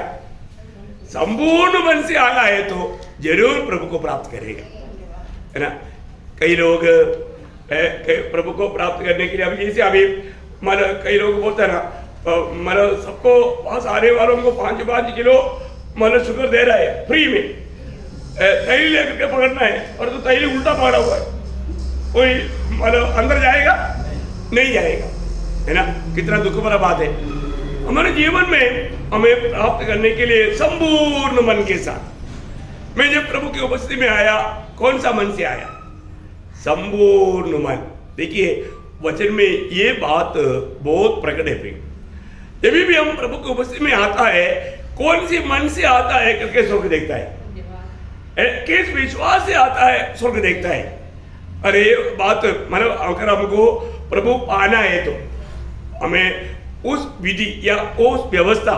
संपूर्ण मन से आया है तो जरूर प्रभु को प्राप्त करेगा, है ना। कई लोग प्रभु को प्राप्त करने के लिए, अभी जैसे अभी मतलब कई लोग बोलते हैं ना, मतलब सबको पास आने वालों को 5-5 किलो मतलब शुगर दे रहा है फ्री में, तैली लेकर के पकड़ना है, और तो तैली उल्टा पकड़ा हुआ है, कोई मतलब अंदर जाएगा नहीं जाएगा, है ना। कितना दुख भरा बात है। हमारे जीवन में हमें प्राप्त करने के लिए संपूर्ण मन के साथ, मैं जब प्रभु की उपस्थिति में आया, कौन सा मन से आया? संपूर्ण मन। देखिए वचन में ये बात बहुत प्रकट है। जब भी हम प्रभु की उपस्थिति में आता है, कौन सी मन से आता है करके स्वर्ग देखता है, किस विश्वास से आता है स्वर्ग देखता है। अरे बात मतलब अगर हमको प्रभु पाना है तो हमें उस विधि या उस व्यवस्था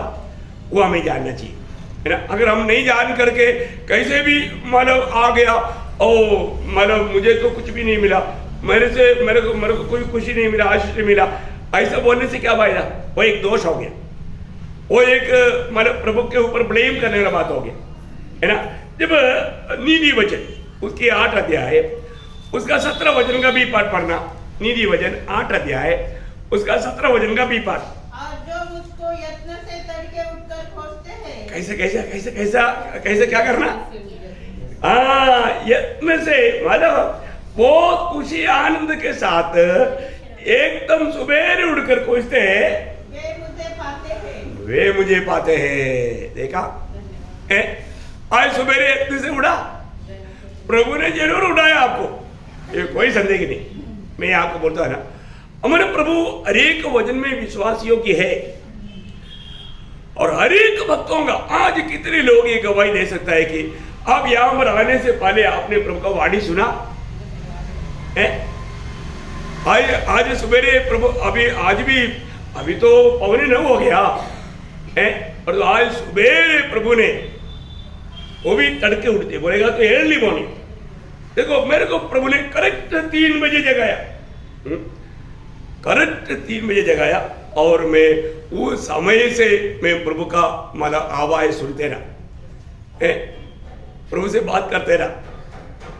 वो हमें जानना चाहिए। है ना। अगर हम नहीं जान करके कैसे भी मतलब आ गया, ओ मतलब मुझे तो कुछ भी नहीं मिला, मेरे को कोई खुशी नहीं मिला, आशीष नहीं मिला, ऐसा बोलने से क्या फायदा? वो एक दोष हो गया, वो एक मतलब प्रभु के ऊपर ब्लेम करने वाला बात हो गया, है ना। जब नीति वचन उसकी 8 अध्याय उसका 17 वचन का भी पाठ पढ़ना, नीति वचन 8 अध्याय उसका 17 वचन का भी पाठ। और जो मुझको यत्न से तड़के उठकर खोजते हैं, कैसे क्या करना? यत्न से मतलब बहुत खुशी आनंद के साथ एकदम सुबह उठकर खोजते हैं, वे मुझे पाते हैं। देखा है? आज सुबह यत्न से उड़ा, प्रभु ने जरूर उठाया आपको, ये कोई संदेह नहीं। मैं आपको बोलता है ना, हमारे प्रभु हर एक वचन में विश्वास योग्य है, और हर एक भक्तों का आज कितने लोग ये गवाही दे सकता है कि आप यहां पर आने से पहले आपने प्रभु का वाणी सुना है? आज सवेरे प्रभु अभी तो 8:45 हो गया है, और आज सवेरे प्रभु ने वो भी तड़के उठते बोलेगा तो अर्ली मॉर्निंग। देखो मेरे को प्रभु ने करेक्ट 3 बजे जगाया, करेक्ट 3 बजे जगाया, और मैं वो समय से मैं प्रभु का मतलब आवाज सुनते रहा, प्रभु से बात करते रहा।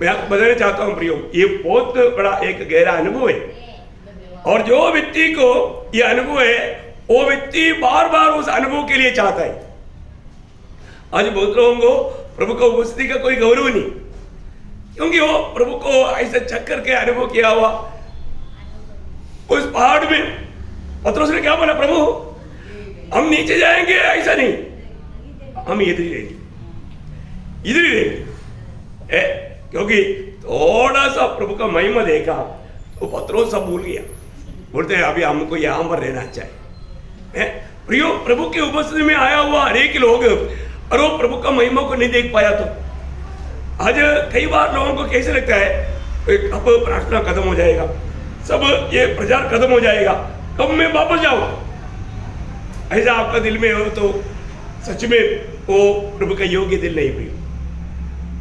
मैं आपको बताना चाहता हूँ प्रियो, ये बहुत बड़ा एक गहरा अनुभव है, और जो व्यक्ति को ये अनुभव है वो व्यक्ति बार बार उस अनुभव के लिए चाहता है। आज बहुत लोगों को प्रभु को उपस्थिति का कोई गौरव नहीं, क्योंकि वो प्रभु को ऐसे चक्कर के अनुभव किया हुआ। उस पहाड़ में पतरस ने क्या बोला, प्रभु हम नीचे जाएंगे, ऐसा नहीं, हम इधर ही रहेंगे, इधर ही रहेंगे, क्योंकि थोड़ा सा प्रभु का महिमा देखा तो पतरस सब भूल गया, बोलते हैं अभी हमको यहां पर रहना चाहिए। प्रियो, प्रभु के उपस्थिति में आया हुआ हर एक लोग और वो प्रभु का महिमा को नहीं देख पाया, तो आज कई बार लोगों को कैसे लगता है अब प्रार्थना खत्म हो जाएगा, सब ये प्रचार खत्म हो जाएगा, कब मैं वापस जाऊं। ऐसा आपका दिल में हो तो सच में वो प्रभु का योग्य दिल नहीं प्रियो।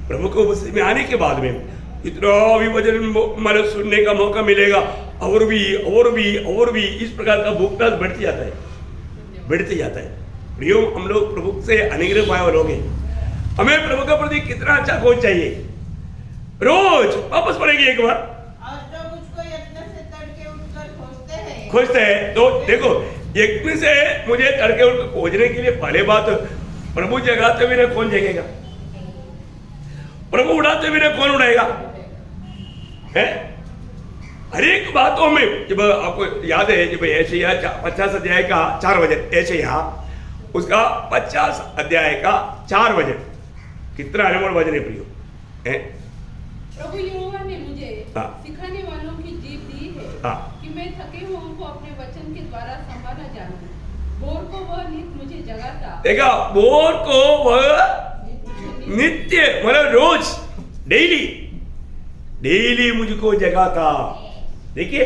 प्रभु को उपस्थिति में आने के बाद में इतना भी वचन मतलब सुनने का मौका मिलेगा, और भी इस प्रकार का भूख प्यास बढ़ते जाता है। प्रियो, हम लोग प्रभु से अनुग्रह पाए हुए लोग हैं, हमें प्रभु का प्रति कितना अच्छा खोज चाहिए। रोज वापस पढ़ेंगे एक बार, और जो मुझको यत्न से तड़के उठकर खोजते हैं। तो देखो, यत्न से मुझे तड़के उठकर खोजने के लिए पहले बात, प्रभु जगाते हुए कौन जगेगा? प्रभु उड़ाते हुए कौन उड़ाएगा? है हर एक बातों में, जब आपको याद है जब यशायाह 50 अध्याय का 4 वचन, यशायाह उसका 50 अध्याय का 4 वचन, कितना अनमोल वचन है प्रियो। प्रभु यहोवा ने मुझे सिखाने वालों की जीभ दी है कि मैं थके हुओं को अपने वचन के द्वारा संभाला जानूं। भोर को वह नित्य मुझे जगाता। देखा, भोर को वह नित्य मतलब रोज डेली मुझको जगाता। देखिए,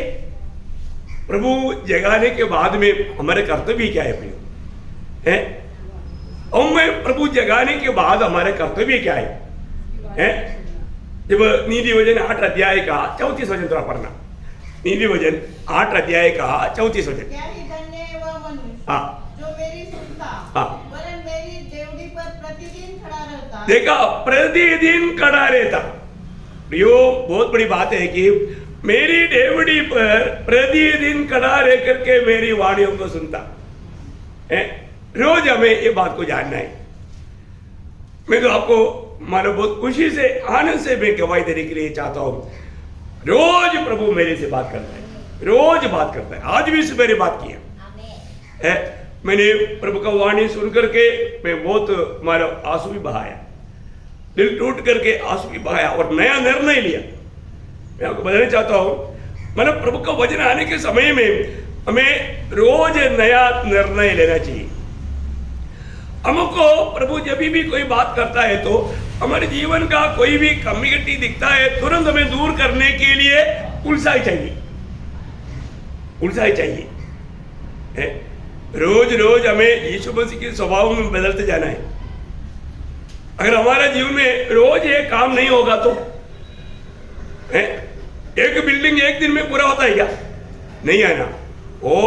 प्रभु जगाने के बाद में हमारे कर्तव्य क्या है प्रियो? है और मैं प्रभु जगाने के बाद हमारे कर्तव्य क्या है? जब नीति वचन 8 अध्याय का 34 वचन थोड़ा पढ़ना, नीति वचन 8 अध्याय का 34 वचन। क्या ही धन्य है वह मनुष्य जो मेरी सुनता, वरन मेरी देवड़ी पर प्रतिदिन खड़ा रहता। देखा, प्रतिदिन खड़ा रहता। प्रियो, बहुत बड़ी बात है कि मेरी देवड़ी पर प्रतिदिन खड़ा रह करके मेरी वाणियों को सुनता है। रोज हमें ये बात को जानना है। मैं तो आपको मानो बहुत खुशी से आनंद से मैं गवाही देने के लिए चाहता हूं, रोज प्रभु मेरे से बात करता है, रोज बात करता है। आज भी मेरे बात किया है, मैंने प्रभु का वाणी सुन करके मैं बहुत मानो आंसू भी बहाया, दिल टूट करके आंसू भी बहाया और नया निर्णय लिया। मैं आपको बताना चाहता हूं, मतलब प्रभु का वचन आने के समय में हमें रोज नया निर्णय लेना चाहिए। हमको प्रभु जब भी कोई बात करता है तो हमारे जीवन का कोई भी कमिटी दिखता है, तुरंत हमें दूर करने के लिए उल्साह चाहिए है। रोज हमें यीशु मसीह के स्वभाव में बदलते जाना है। अगर हमारे जीवन में रोज ये काम नहीं होगा तो एक बिल्डिंग एक दिन में पूरा होता है क्या? नहीं है ना। वो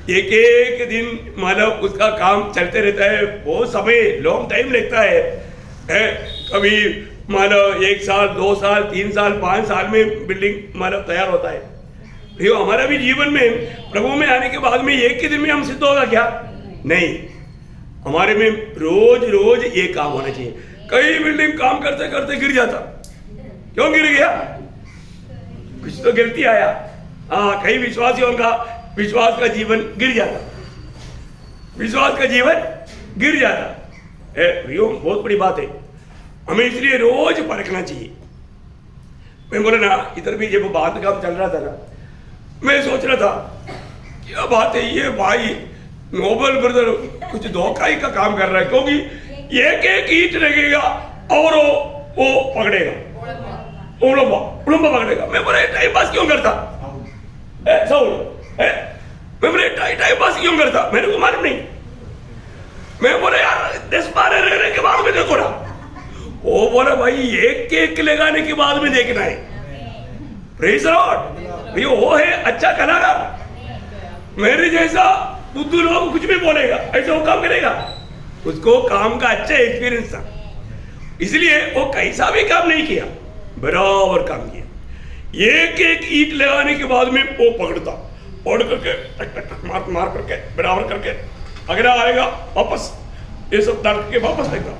एक एक दिन मतलब उसका काम चलते रहता है, बहुत समय लॉन्ग टाइम लगता है। कभी मतलब 1 साल 2 साल 3 साल 5 साल में बिल्डिंग मतलब तैयार होता है। ये हमारा भी जीवन में प्रभु में आने के बाद में एक ही दिन में हम सिद्ध होगा क्या? नहीं, हमारे में रोज रोज ये काम होना चाहिए। कई बिल्डिंग काम करते करते गिर जाता, क्यों गिर गया? कुछ तो गलती आया। हाँ, कई विश्वासियों का विश्वास का जीवन गिर जाता, विश्वास का जीवन गिर जाता है। बहुत बड़ी बात है, हमें इसलिए रोज परखना चाहिए। मैं बोला ना, इधर भी जब बात काम चल रहा था ना, मैं सोच रहा था क्या बात है, ये भाई नोबल ब्रदर कुछ धोखा ही का काम कर रहा है, क्योंकि एक एक ईंट लगेगा और वो पकड़ेगा, उड़म्बा पकड़ेगा। मैं बोला टाइम पास क्यों करता? मैं बोले टाइम पास क्यों करता? मेरे को मालूम नहीं। मैं बोला यार 10-12 रहने के बाद में देखो ना। वो बोला भाई एक एक लगाने के बाद में देखना है। Praise Lord. ये वो है अच्छा कलाकार। मेरे जैसा बुद्धू लोग कुछ भी बोलेगा, ऐसा वो काम करेगा? उसको काम का अच्छा एक्सपीरियंस था, इसलिए वो कैसा भी काम नहीं किया, बराबर काम किया। एक एक ईंट लगाने के बाद में वो पकड़ करके मार करके बराबर करके अगला आएगा वापस, ये सब डाल के वापस देगा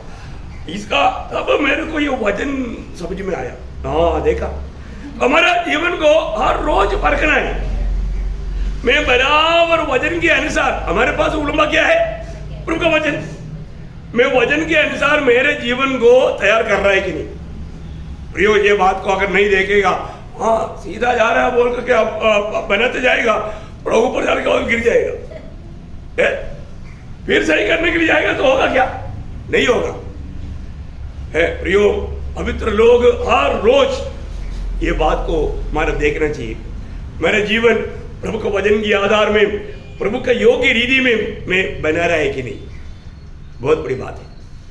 इसका। तब मेरे को ये वजन समझ में आया। हाँ, देखा हमारा जीवन को हर रोज परखना है। मैं बराबर वजन के अनुसार, हमारे पास उलंबा क्या है? उनका वजन। मैं वजन के अनुसार मेरे जीवन को तैयार कर रहा है कि नहीं? प्रियो, ये बात को अगर नहीं देखेगा, हाँ सीधा जा रहा है बोल करके बनाते जाएगा और ऊपर जाने के बाद गिर जाएगा, फिर सही करने के लिए जाएगा तो होगा क्या? नहीं होगा। प्रियो, पवित्र लोग हर रोज ये बात को हमारा देखना चाहिए। मेरा जीवन प्रभु के वचन के आधार में, प्रभु का योग्य रीति में मैं बना रहा है कि नहीं? बहुत बड़ी बात है।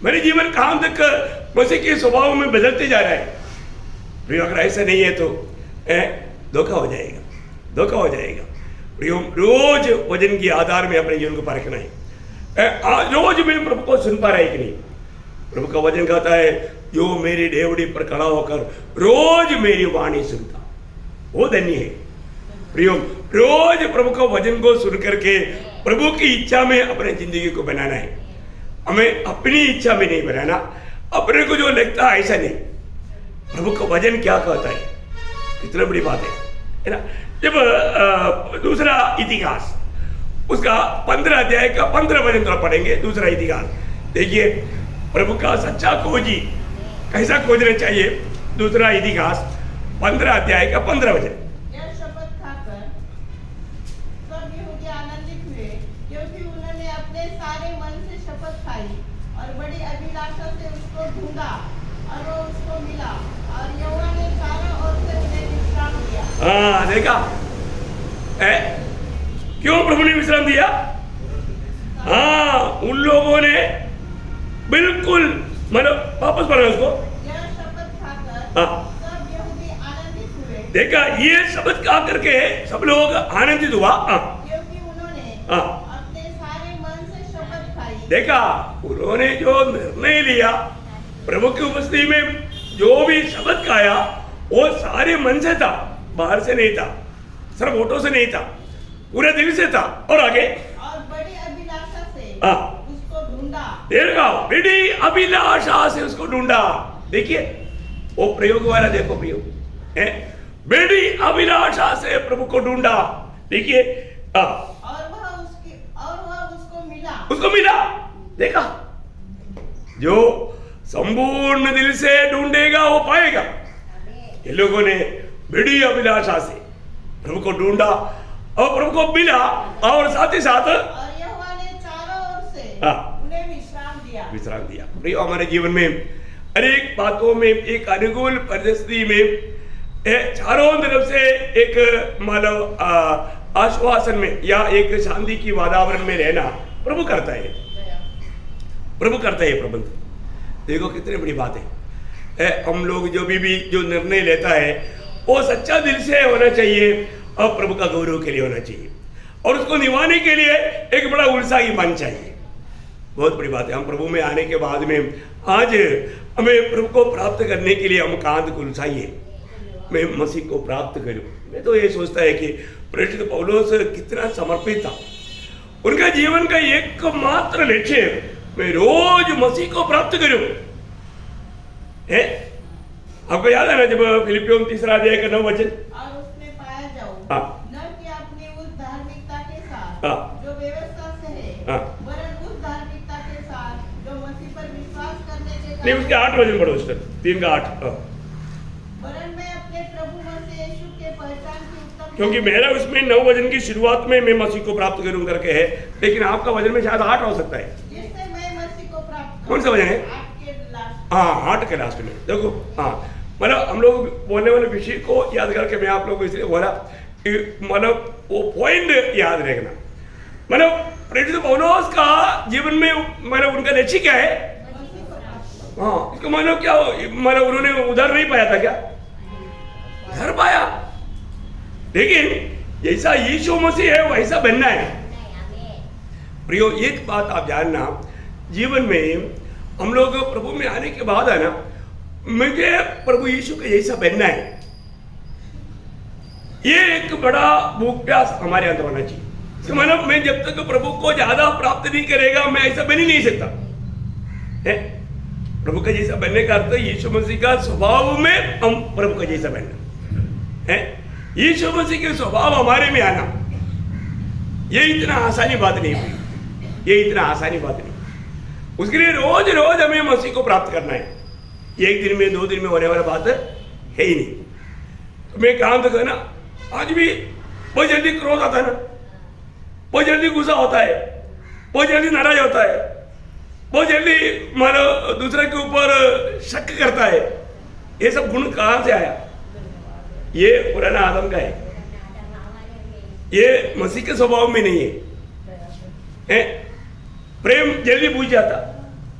मेरे जीवन कहां तक मसीह के स्वभाव में बदलते जा रहा है? प्रियो, अगर ऐसा नहीं है तो धोखा हो जाएगा, धोखा हो जाएगा। प्रियो, रोज वचन के आधार में अपने जीवन को परखना है। रोज मैं प्रभु को सुन पा रहा है कि नहीं? प्रभु का वचन कहता है, जो मेरी डेवड़ी पर खड़ा होकर रोज मेरी वाणी सुनता वो धन्य है। प्रियो, रोज प्रभु का वचन को सुन करके प्रभु की इच्छा में अपने जिंदगी को बनाना है। हमें अपनी इच्छा में नहीं बनाना, अपने को जो लगता है ऐसा नहीं। प्रभु का वचन क्या कहता है, कितना बड़ी बात है ना। जब दूसरा इतिहास उसका 15 अध्याय का 15 वचन थोड़ा पढ़ेंगे। दूसरा इतिहास देखिए, प्रभु का सच्चा खोजी कैसा खोजना चाहिए। दूसरा इतिहास 15 अध्याय का 15 वचन। यह शपथ खाकर सब यहूदी आनंदित हुए, क्योंकि उन्होंने अपने सारे मन से शपथ खाई और बड़ी अभिलाषा से उसको ढूंढा और वो उसको मिला, और यहोवा ने चारों ओर से उन्हें विश्राम दिया। हाँ, देखा क्यों प्रभु ने विश्राम दिया? हाँ, उन लोगों ने बिल्कुल मतलब वापस पढ़ा उसको। यह शपथ खाकर सब यहूदी आनंदित हुए, देखा, ये शब्द खा करके सब लोग आनंदित हुआ, क्योंकि उन्होंने अपने सारे मन से शपथ खाई। देखा, उन्होंने जो निर्णय लिया प्रभु की उपस्थिति में, जो भी शब्द खाया वो सारे मन से था, बाहर से नहीं था, सिर्फ होठों से नहीं था, पूरे दिल से था। और आगे, और बड़ी अभिलाषा से उसको ढूंढा। देखा, बड़ी अभिलाषा से उसको ढूंढा। देखिए वो प्रयोग वाला, देखो प्रयोग है, बड़ी अभिलाषा से प्रभु को ढूंढा। देखिए, और वह उसको मिला, उसको मिला। देखा, जो संपूर्ण दिल से ढूंढेगा वो पाएगा। ये लोगों ने बड़ी अभिलाषा से प्रभु को ढूंढा और प्रभु को मिला, और साथ ही साथ और यहोवा ने चारों ओर से उन्हें विश्राम दिया। विश्राम दिया। प्रिय, हमारे जीवन में अनेक बातों में, एक अनुकूल परिस्थिति में चारों तरफ से एक मानव आश्वासन में या एक शांति की वातावरण में रहना प्रभु करता है, प्रभु करता है प्रबंध। देखो कितनी बड़ी बात है। हम लोग जो भी जो निर्णय लेता है वो सच्चा दिल से होना चाहिए और प्रभु का गौरव के लिए होना चाहिए, और उसको निभाने के लिए एक बड़ा उत्साही मन चाहिए। बहुत बड़ी बात है। हम प्रभु में आने के बाद में आज हमें प्रभु को प्राप्त करने के लिए हम कांत को उलझाइए, मैं मसीह को प्राप्त करूं। मैं तो ये सोचता है कि प्रेरित पौलुस कितना समर्पित था। उनका जीवन का एकमात्र लक्ष्य मैं रोज मसीह को प्राप्त करूं। है आपको याद है ना जब फिलिपियों 3 अध्याय का 9 वचन, और उसमें पाया जाओ हाँ। न कि अपनी उस धार्मिकता के साथ हाँ। जो व्यवस्था से है, हाँ। वरन उस धार्मिकता के साथ जो मसीह पर विश्वास करने के नहीं उसके 8 वचन पढ़ो, उसका 3 का 8। वरन मैं अपने प्रभु मसीह यीशु के पहचान की उत्तम, क्योंकि मेरा उसमें 9 वचन की शुरुआत में मैं मसीह को प्राप्त करूं करके है, लेकिन आपका वचन में शायद 8 हो सकता है। जिससे मैं मसीह को प्राप्त कौन सा वचन है? आपके लास्ट हाँ 8 के लास्ट में देखो। हाँ मतलब हम लोग बोलने वाले विषय को याद करके मैं आप लोगों को इसलिए बोला कि मतलब वो पॉइंट याद रखना। मतलब प्रेरित पौलुस का जीवन में मतलब उनका लक्ष्य क्या है? हाँ इसको मतलब क्या मतलब उन्होंने उधर नहीं पाया था क्या? उधर पाया, लेकिन जैसा यीशु मसीह है वैसा बनना है। प्रियो एक बात आप जानना, जीवन में हम लोग प्रभु में आने के बाद है ना, मुझे प्रभु यीशु के जैसा बनना है। ये एक बड़ा भूख प्यास हमारे अंदर होना चाहिए। इसका मतलब मैं जब तक प्रभु को ज्यादा प्राप्त नहीं करेगा मैं ऐसा बन ही नहीं सकता है। प्रभु का जैसा बनने का अर्थ यीशु मसीह का स्वभाव में हम प्रभु का जैसा बनना है। यीशु मसीह के स्वभाव हमारे में आना ये इतना आसानी बात नहीं हुई, ये इतना आसानी बात नहीं। उसके लिए रोज रोज हमें मसीह को प्राप्त करना है। एक दिन में 2 दिन में होने वाला बात है ही नहीं। तो मैं काम तो करना, आज भी बहुत जल्दी क्रोध आता है ना, बहुत जल्दी गुस्सा होता है, बहुत जल्दी नाराज होता है, बहुत जल्दी मानो दूसरे के ऊपर शक करता है। ये सब गुण कहाँ से आया? ये पुराना आदम का है, ये मसीह के स्वभाव में नहीं है। प्रेम जल्दी बुझ जाता,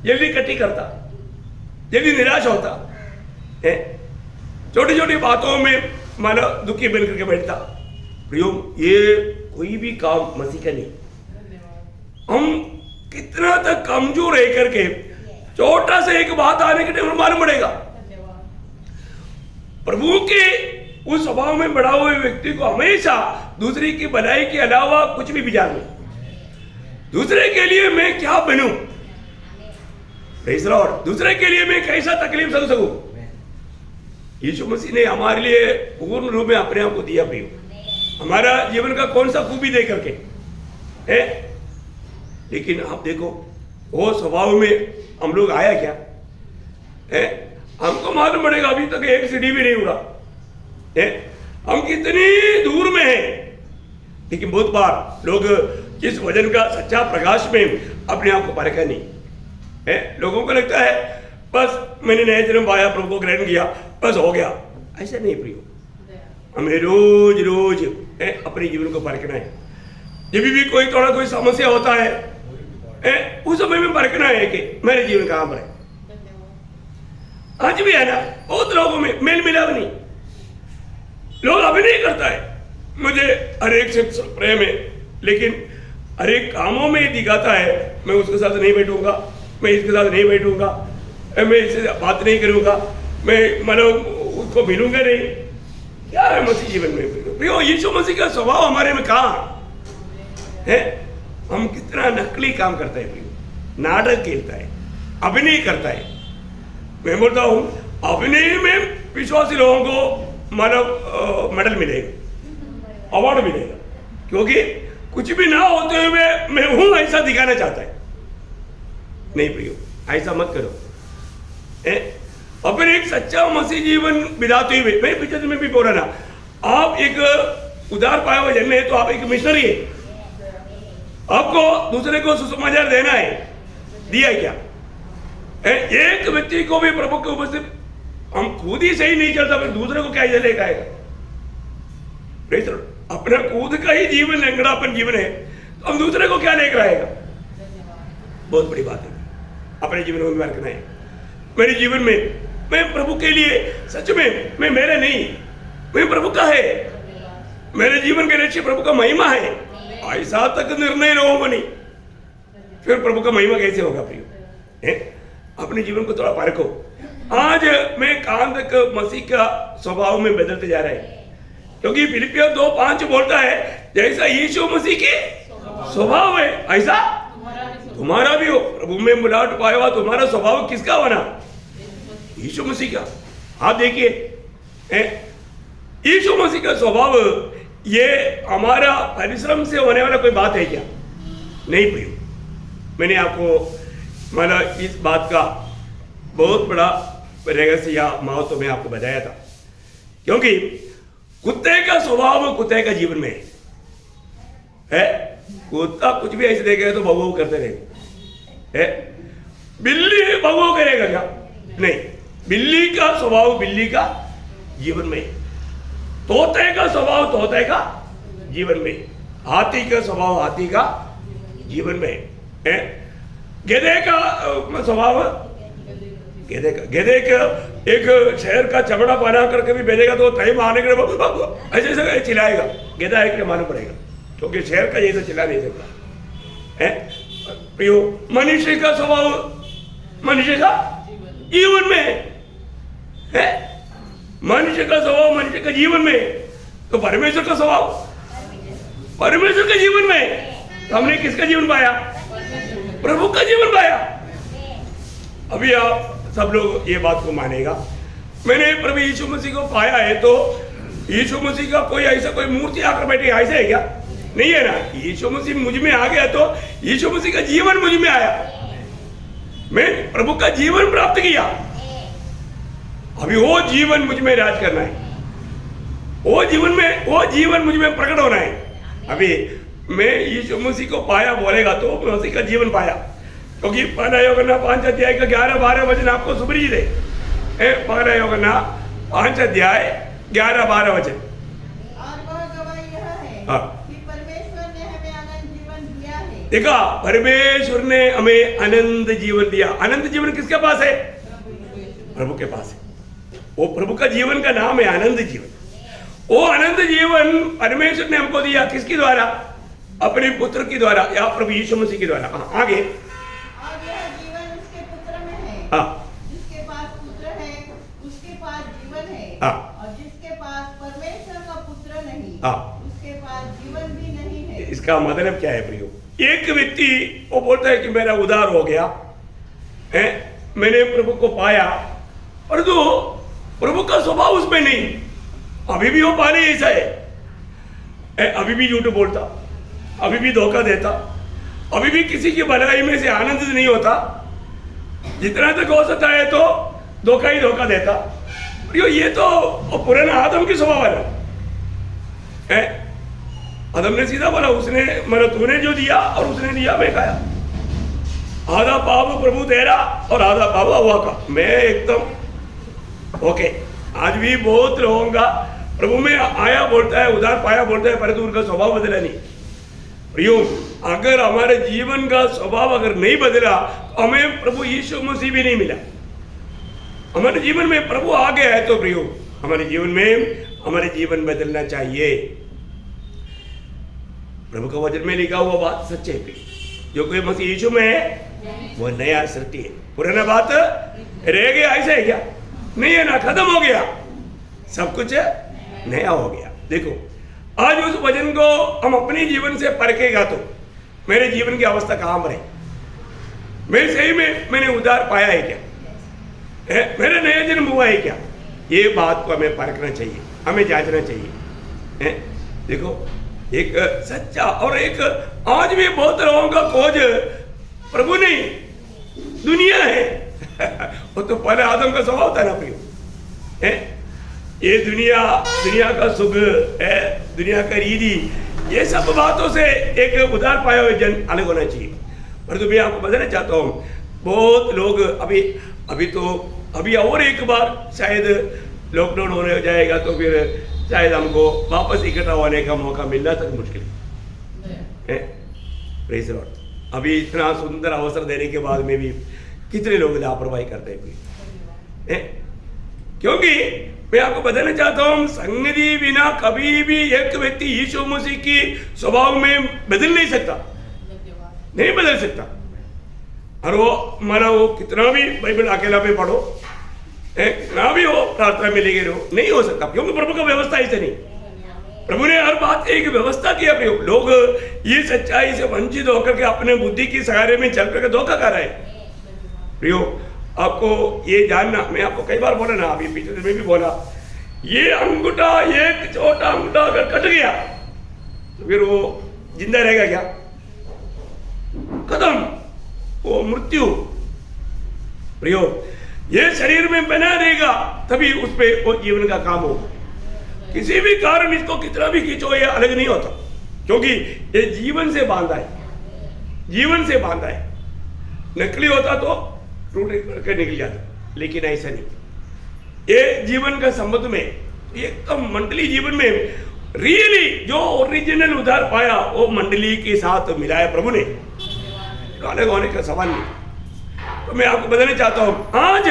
जल्दी कटी करता, जल्दी निराश होता है, छोटी छोटी बातों में मानो दुखी बन करके बैठता। प्रियो ये कोई भी काम मसीह का नहीं। हम कितना तक कमजोर रह करके छोटा सा एक बात आने के टाइम मालूम पड़ेगा। प्रभु के उस स्वभाव में बड़ा हुए व्यक्ति को हमेशा दूसरे की भलाई के अलावा कुछ भी विचार नहीं। दूसरे के लिए मैं क्या बनूं, प्रेज़ लॉर्ड, दूसरे के लिए मैं कैसा तकलीफ सह सकूं। यीशु मसीह ने हमारे लिए पूर्ण रूप में अपने आप को दिया। प्रियो हमारा जीवन का कौन सा खूबी दे करके है, लेकिन आप देखो वो स्वभाव में हम लोग आया क्या है? हमको मालूम पड़ेगा अभी तक एक सीढ़ी भी नहीं उड़ा है, हम कितनी दूर में हैं। लेकिन बहुत बार लोग इस वजन का सच्चा प्रकाश में अपने आप को परखा नहीं है। लोगों को लगता है बस मैंने नया जन्म पाया, प्रभु को ग्रहण किया, बस हो गया। ऐसा नहीं प्रियो, हमें रोज रोज अपने जीवन को परखना है। जब भी कोई थोड़ा कोई समस्या होता है उस समय में परखना है कि मेरे जीवन कहां पर है। आज भी है ना बहुत लोगों में मेल मिलाप नहीं, लोग अभिनय करता है मुझे हर एक से प्रेम है, लेकिन हर एक कामों में दिखाता है मैं उसके साथ नहीं बैठूंगा, मैं इसके साथ नहीं बैठूंगा, मैं इससे बात नहीं करूंगा, मैं मतलब उसको मिलूंगा नहीं। क्या है मसीह जीवन में? प्रियो यीशु मसीह का स्वभाव हमारे में कहाँ है? हम कितना नकली काम करते हैं प्रियो, नाटक खेलता है, अभिनय करता है। मैं बोलता हूँ अभिनय में विश्वासी लोगों को मानव मेडल मिलेगा, अवार्ड मिलेगा, क्योंकि कुछ भी ना होते हुए मैं हूं ऐसा दिखाना चाहता है। नहीं प्रियो ऐसा मत करो। अपन एक सच्चा मसीह जीवन बिताते हुए, मैं पिछले में भी बोल रहा ना, आप एक उदार पाया हुआ जन्म है तो आप एक मिशनरी है, आपको दूसरे को सुसमाचार देना है, दिया है क्या? एक व्यक्ति को भी प्रभु के उपस्थित हम खुद ही सही नहीं चलता फिर दूसरे को क्या लेकर आएगा? अपना खुद का ही जीवन लंगड़ापन जीवन है तो हम दूसरे को क्या लेकर आएगा? बहुत बड़ी बात है, अपने जीवन में रखना है। मेरे जीवन में मैं प्रभु के लिए सच में मैं मेरे नहीं, मैं प्रभु का है, मेरे जीवन के लक्ष्य प्रभु का महिमा है, ऐसा तक निर्णय लोगों को नहीं, फिर प्रभु का महिमा कैसे होगा प्रियो? अपने जीवन को थोड़ा परखो। आज मैं कहां तक मसीह का स्वभाव में बदलते जा रहा है, क्योंकि फिलिपियों 2:5 बोलता है जैसा यीशु मसीह के स्वभाव है ऐसा तुम्हारा भी हो। प्रभु में मिलावट पाया हुआ तुम्हारा स्वभाव किसका बना? यीशु मसीह का। आप देखिए यीशु मसीह का स्वभाव, ये हमारा परिश्रम से होने वाला कोई बात है क्या? नहीं प्रियो, मैंने आपको मतलब इस बात का बहुत बड़ा रहस्य या महत्व में आपको बताया था, क्योंकि कुत्ते का स्वभाव कुत्ते का जीवन में है। कुत्ता कुछ भी ऐसे देखेगा तो भौ करते रहेगा। बिल्ली भौ करेगा क्या? नहीं, बिल्ली का स्वभाव बिल्ली का जीवन में, तोते का स्वभाव तोते का जीवन में, हाथी का स्वभाव हाथी का जीवन में, गधे का स्वभाव गधे का एक शहर का चमड़ा बना करके भी भेजेगा तो तय मारने के ऐसे ऐसे चिल्लाएगा, गधा है कि मालूम पड़ेगा, क्योंकि शहर का जैसे चिल्ला नहीं सकता। प्रियो, मनुष्य का स्वभाव मनुष्य का जीवन में है, मनुष्य का स्वभाव मनुष्य का जीवन में, तो परमेश्वर का स्वभाव परमेश्वर के जीवन में, तो हमने किसका जीवन पाया? प्रभु का जीवन पाया। अभी आप सब लोग ये बात को मानेगा, मैंने प्रभु यीशु मसीह को पाया है, तो यीशु मसीह का कोई ऐसा कोई मूर्ति आकर बैठी ऐसा है क्या? नहीं है ना। यीशु मसीह मुझ में आ गया तो यीशु मसीह का जीवन मुझ में आया, मैं प्रभु का जीवन प्राप्त किया। अभी वो जीवन मुझ में राज करना है, वो जीवन मुझ में प्रकट होना है। अभी मैं यीशु मसीह को पाया बोलेगा तो मसीह का जीवन पाया, क्योंकि पहला यूहन्ना 5 अध्याय का 11-12 वचन आपको सुपरिचित है। पहला यूहन्ना 5 अध्याय 11-12 वचन। और वह गवाही यह है हाँ। कि परमेश्वर ने हमें अनंत जीवन दिया है। देखा, परमेश्वर ने हमें अनंत जीवन दिया। अनंत जीवन किसके पास है? प्रभु के पास है। वो प्रभु का जीवन का नाम है अनंत जीवन। वो अनंत जीवन परमेश्वर ने हमको दिया, किसके द्वारा? अपने पुत्र के द्वारा, या प्रभु यीशु मसीह के द्वारा। आगे, और यह जीवन उसके पुत्र में है। हाँ। जिसके पास पुत्र है उसके पास जीवन है। हाँ। और जिसके पास परमेश्वर का पुत्र नहीं, हाँ। उसके पास जीवन भी नहीं है। इसका मतलब क्या है प्रियो? एक व्यक्ति वो बोलता है कि मेरा उद्धार हो गया है, मैंने प्रभु को पाया, और जो प्रभु का स्वभाव उसमें नहीं, अभी भी वो पाने ऐसा है, अभी भी झूठ बोलता, अभी भी धोखा देता, अभी भी किसी की भलाई में से आनंदित नहीं होता, जितना तक हो सकता है तो धोखा ही धोखा देता। ये तो पुराना आदम की स्वभाव है। आदम ने सीधा बोला, उसने मतलब तूने जो दिया और उसने दिया मैं खाया। आधा पाप प्रभु तेरा और आधा पाप हवा का। मैं एकदम ओके। आज भी बहुत लोगों का प्रभु में आया बोलता है, उधार पाया बोलता है, परंतु उनका स्वभाव बदला नहीं। प्रियो, अगर हमारे जीवन का स्वभाव अगर नहीं बदला तो हमें प्रभु यीशु मसीह भी नहीं मिला। हमारे जीवन में प्रभु आ गया है तो प्रियो, हमारे जीवन बदलना चाहिए। प्रभु का वचन में लिखा हुआ बात सच्चे है, जो कोई मसीह यीशु में है वो नया सृष्टि है। पुराना बात रह गया, ऐसा है क्या? नहीं है ना, खत्म हो गया, सब कुछ नया हो गया। देखो, आज उस वचन को हम अपने जीवन से परखेगा तो मेरे जीवन की अवस्था कहां पर है? मैं सही में मैंने उद्धार पाया है क्या? मेरा नया जन्म हुआ है क्या? ये बात को हमें परखना चाहिए, हमें जांचना चाहिए। देखो, एक सच्चा और एक आज भी बहुत लोगों का खोज प्रभु नहीं, दुनिया है। वो तो पहले आदम का स्वभाव था ना प्रियो। ये दुनिया का सुख है, दुनिया का रीति, ये सब बातों से एक उधार पाया हुए जन अलग होना चाहिए। परंतु मैं आपको बताना चाहता हूँ, बहुत लोग अभी और एक बार शायद लॉकडाउन होने जाएगा तो फिर शायद हमको वापस इकट्ठा होने का मौका मिलना तक मुश्किल है। Praise the Lord. अभी इतना सुंदर अवसर देने के बाद में भी कितने लोग लापरवाही करते हैं। क्योंकि मैं आपको बताना चाहता हूं, संगति बिना कभी भी एक व्यक्ति यीशु मसीह की स्वभाव में बदल नहीं सकता, नहीं बदल सकता। और वो माना वो कितना भी बाइबल अकेला पे पढ़ो, कितना भी हो प्रार्थना में लेके रहो, नहीं हो सकता, क्योंकि प्रभु का व्यवस्था ऐसे नहीं। प्रभु ने हर बात एक व्यवस्था किया। लोग ये सच्चाई से वंचित होकर के अपने बुद्धि की सहारे में चल करके धोखा कर रहे हैं। प्रियो, आपको ये जानना, मैं आपको कई बार बोला ना, अभी पीछे में भी बोला, ये अंगूठा, एक छोटा अंगूठा अगर कट गया तो फिर वो जिंदा रहेगा क्या? खत्म, वो मृत्यु। प्रियो, ये शरीर में बना रहेगा तभी उस पर वो जीवन का काम होगा। किसी भी कारण इसको कितना भी खींचो ये अलग नहीं होता, क्योंकि ये जीवन से बांधा है, जीवन से बांधा है। नकली होता तो टूट करके निकल जाता, लेकिन ऐसा नहीं। ये जीवन का संबंध में एकदम मंडली जीवन में रियली जो ओरिजिनल उद्धार पाया वो मंडली के साथ मिलाया प्रभु ने, अलग होने का सवाल नहीं। तो मैं आपको बताना चाहता हूं, आज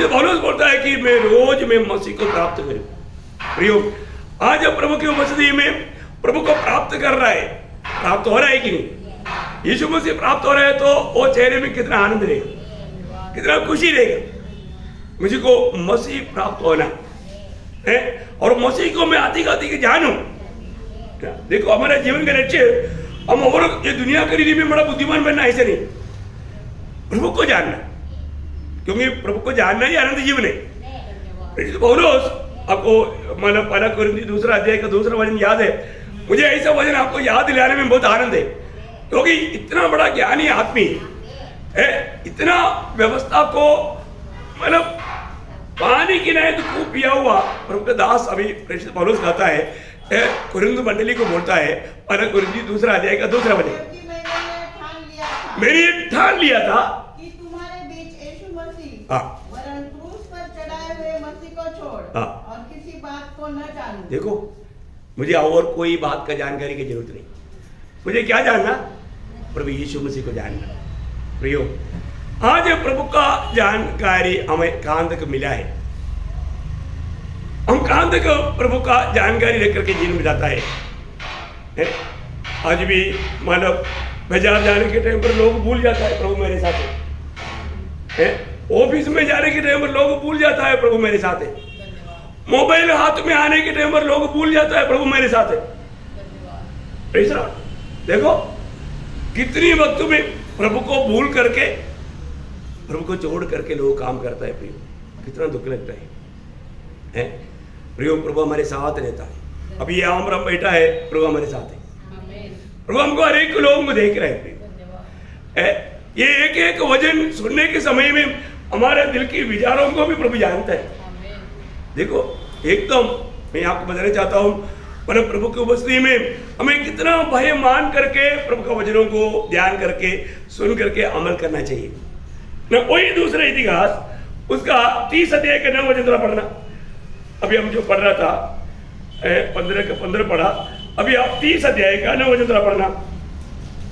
पौलुस बोलता है कि मैं रोज में मसीह को प्राप्त करूं। प्रियो, आज प्रभु की उपस्थिति में प्रभु को प्राप्त कर रहा है, प्राप्त हो रहा है कि नहीं? यीशु मसीह प्राप्त हो रहा है तो वो चेहरे में कितना आनंद रहेगा, कितना खुशी रहेगा। मुझे को मसीह प्राप्त होना है और मसीह को मैं अधिक अधिक जानूं। देखो, हमारा जीवन का लक्ष्य हम और ये दुनिया की रीति में बड़ा बुद्धिमान बनना ऐसे नहीं, प्रभु को जानना, क्योंकि प्रभु को जानना ही आनंद जीवन है। पौलुस आपको मतलब 1 कोरिन्थी 2 अध्याय का 2 वचन याद है। मुझे ऐसा वचन आपको याद दिलाने में बहुत आनंद है, क्योंकि इतना बड़ा ज्ञानी आदमी है, इतना व्यवस्था को मतलब पानी की नहीं तो खूब पिया हुआ प्रभु का दास अभी पौलुस कहता है, कुरिन्थ मंडली को बोलता है 1 कोरिन्थी 2 अध्याय का 2 वचन, मैंने ठान लिया था कि तुम्हारे बीच यीशु मसीह हाँ वरन क्रूस पर चढ़ाए हुए मसीह को छोड़ हाँ। और किसी बात को न जानूं। देखो, मुझे और कोई बात का जानकारी की जरूरत नहीं। मुझे क्या जानना? प्रभु यीशु मसीह को जानना। प्रियो, आज प्रभु का जानकारी हमें कहां तक मिला है? हम कहां तक प्रभु का जानकारी लेकर के जीवन में जाता है? आज भी मतलब बाजार जाने के टाइम पर लोग भूल जाता है प्रभु मेरे साथ है, ऑफिस में जाने के टाइम पर लोग भूल जाता है प्रभु मेरे साथ है, मोबाइल हाथ में आने के टाइम पर लोग भूल जाता है प्रभु मेरे साथ है। देखो कितनी वक्त में प्रभु को भूल करके, प्रभु को छोड़ करके लोग काम करता है। प्रियो, कितना दुख लगता है? प्रियो, प्रभु हमारे साथ रहता है। अभी ये आमरम बैठा है, प्रभु हमारे साथ है। प्रभु हमको हर एक लोगों को देख रहे हैं। ये एक एक वचन सुनने के समय में हमारे दिल की विचारों को भी प्रभु जानता है। देखो, एकदम मैं आपको बताना चाहता हूँ, मतलब प्रभु की उपस्थिति में हमें कितना भय मान करके प्रभु के वचनों को ध्यान करके सुन करके अमल करना चाहिए ना। वही दूसरा इतिहास उसका 30 अध्याय का 9 वचन पढ़ना। अभी हम जो पढ़ रहा था 15 का 15 पढ़ा, अभी आप 30 अध्याय का 9 वचन पढ़ना।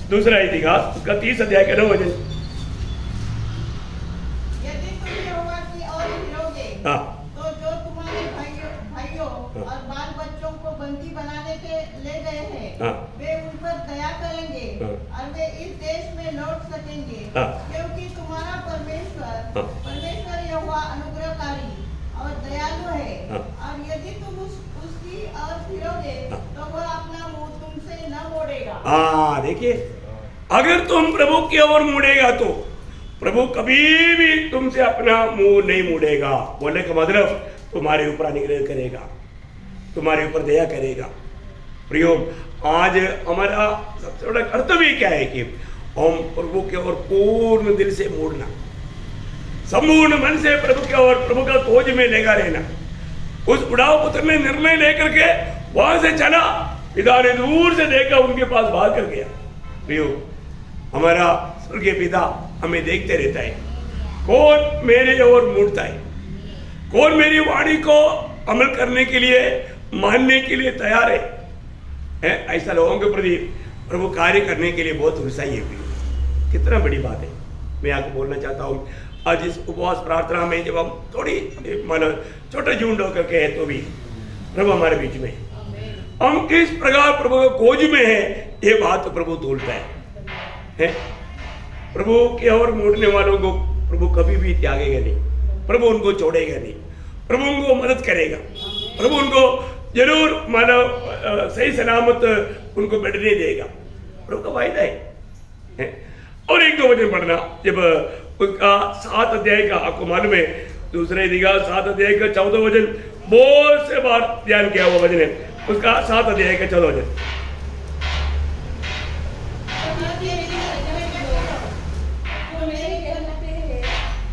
दूसरा इतिहास उसका 30 अध्याय का 9 वचन। यदि तुम यहोवा की ओर फिरोगे तो जो तुम्हारे भाइयों और बाल बच्चों को बंदी बनाने के ले गए हैं वे उन पर दया करेंगे और वे इस देश में लौट सकेंगे, क्योंकि तुम्हारा परमेश्वर यहोवा अनुग्रहकारी और दयालु है। और यदि तुम उसकी ओर फिरोगे तो वह अपना मुंह तुमसे न मोड़ेगा। देखिए, अगर तुम प्रभु की ओर मुड़ेगा तो प्रभु कभी भी तुमसे अपना मुंह नहीं मुड़ेगा। बोलने का मतलब तुम्हारे ऊपर अनुग्रह करेगा, तुम्हारे ऊपर दया करेगा। प्रियो, आज हमारा सबसे बड़ा कर्तव्य क्या है कि हम प्रभु के ओर पूर्ण दिल से मुड़ना, संपूर्ण मन से प्रभु के ओर, प्रभु का खोज में लेगा रहना। उस बुढ़ाऊ पुत्र ने निर्णय लेकर के वहां से चला, पिता ने दूर से देखा, उनके पास भाग कर गया। प्रियो, हमारा स्वर्गीय पिता हमें देखते रहता है, कौन मेरे ओर मुड़ता है, कौन मेरी वाणी को अमल करने के लिए, मानने के लिए तैयार है। ऐसा लोगों के प्रति प्रभु कार्य करने के लिए बहुत उत्साही है। कितना बड़ी बात है। मैं आपको बोलना चाहता हूँ, आज इस उपवास प्रार्थना में जब हम थोड़ी मतलब छोटे झुंड होकर के है तो भी प्रभु हमारे बीच में हम किस प्रकार प्रभु के खोज में है, ये बात तो प्रभु तोलता है? प्रभु की ओर मोड़ने वालों को प्रभु कभी भी त्यागेगा नहीं, प्रभु उनको छोड़ेगा नहीं, प्रभु उनको मदद करेगा, प्रभु उनको जरूर मानव सही सलामत उनको बैठने देगा, प्रभु का वायदा है। और एक दो वचन पढ़ना, जब उसका 7 अध्याय का आपको मालूम है, दूसरे दिगा 7 अध्याय का 14 वचन बहुत से बार ध्यान किया हुआ वचन है, उसका 7 अध्याय का 14 वचन।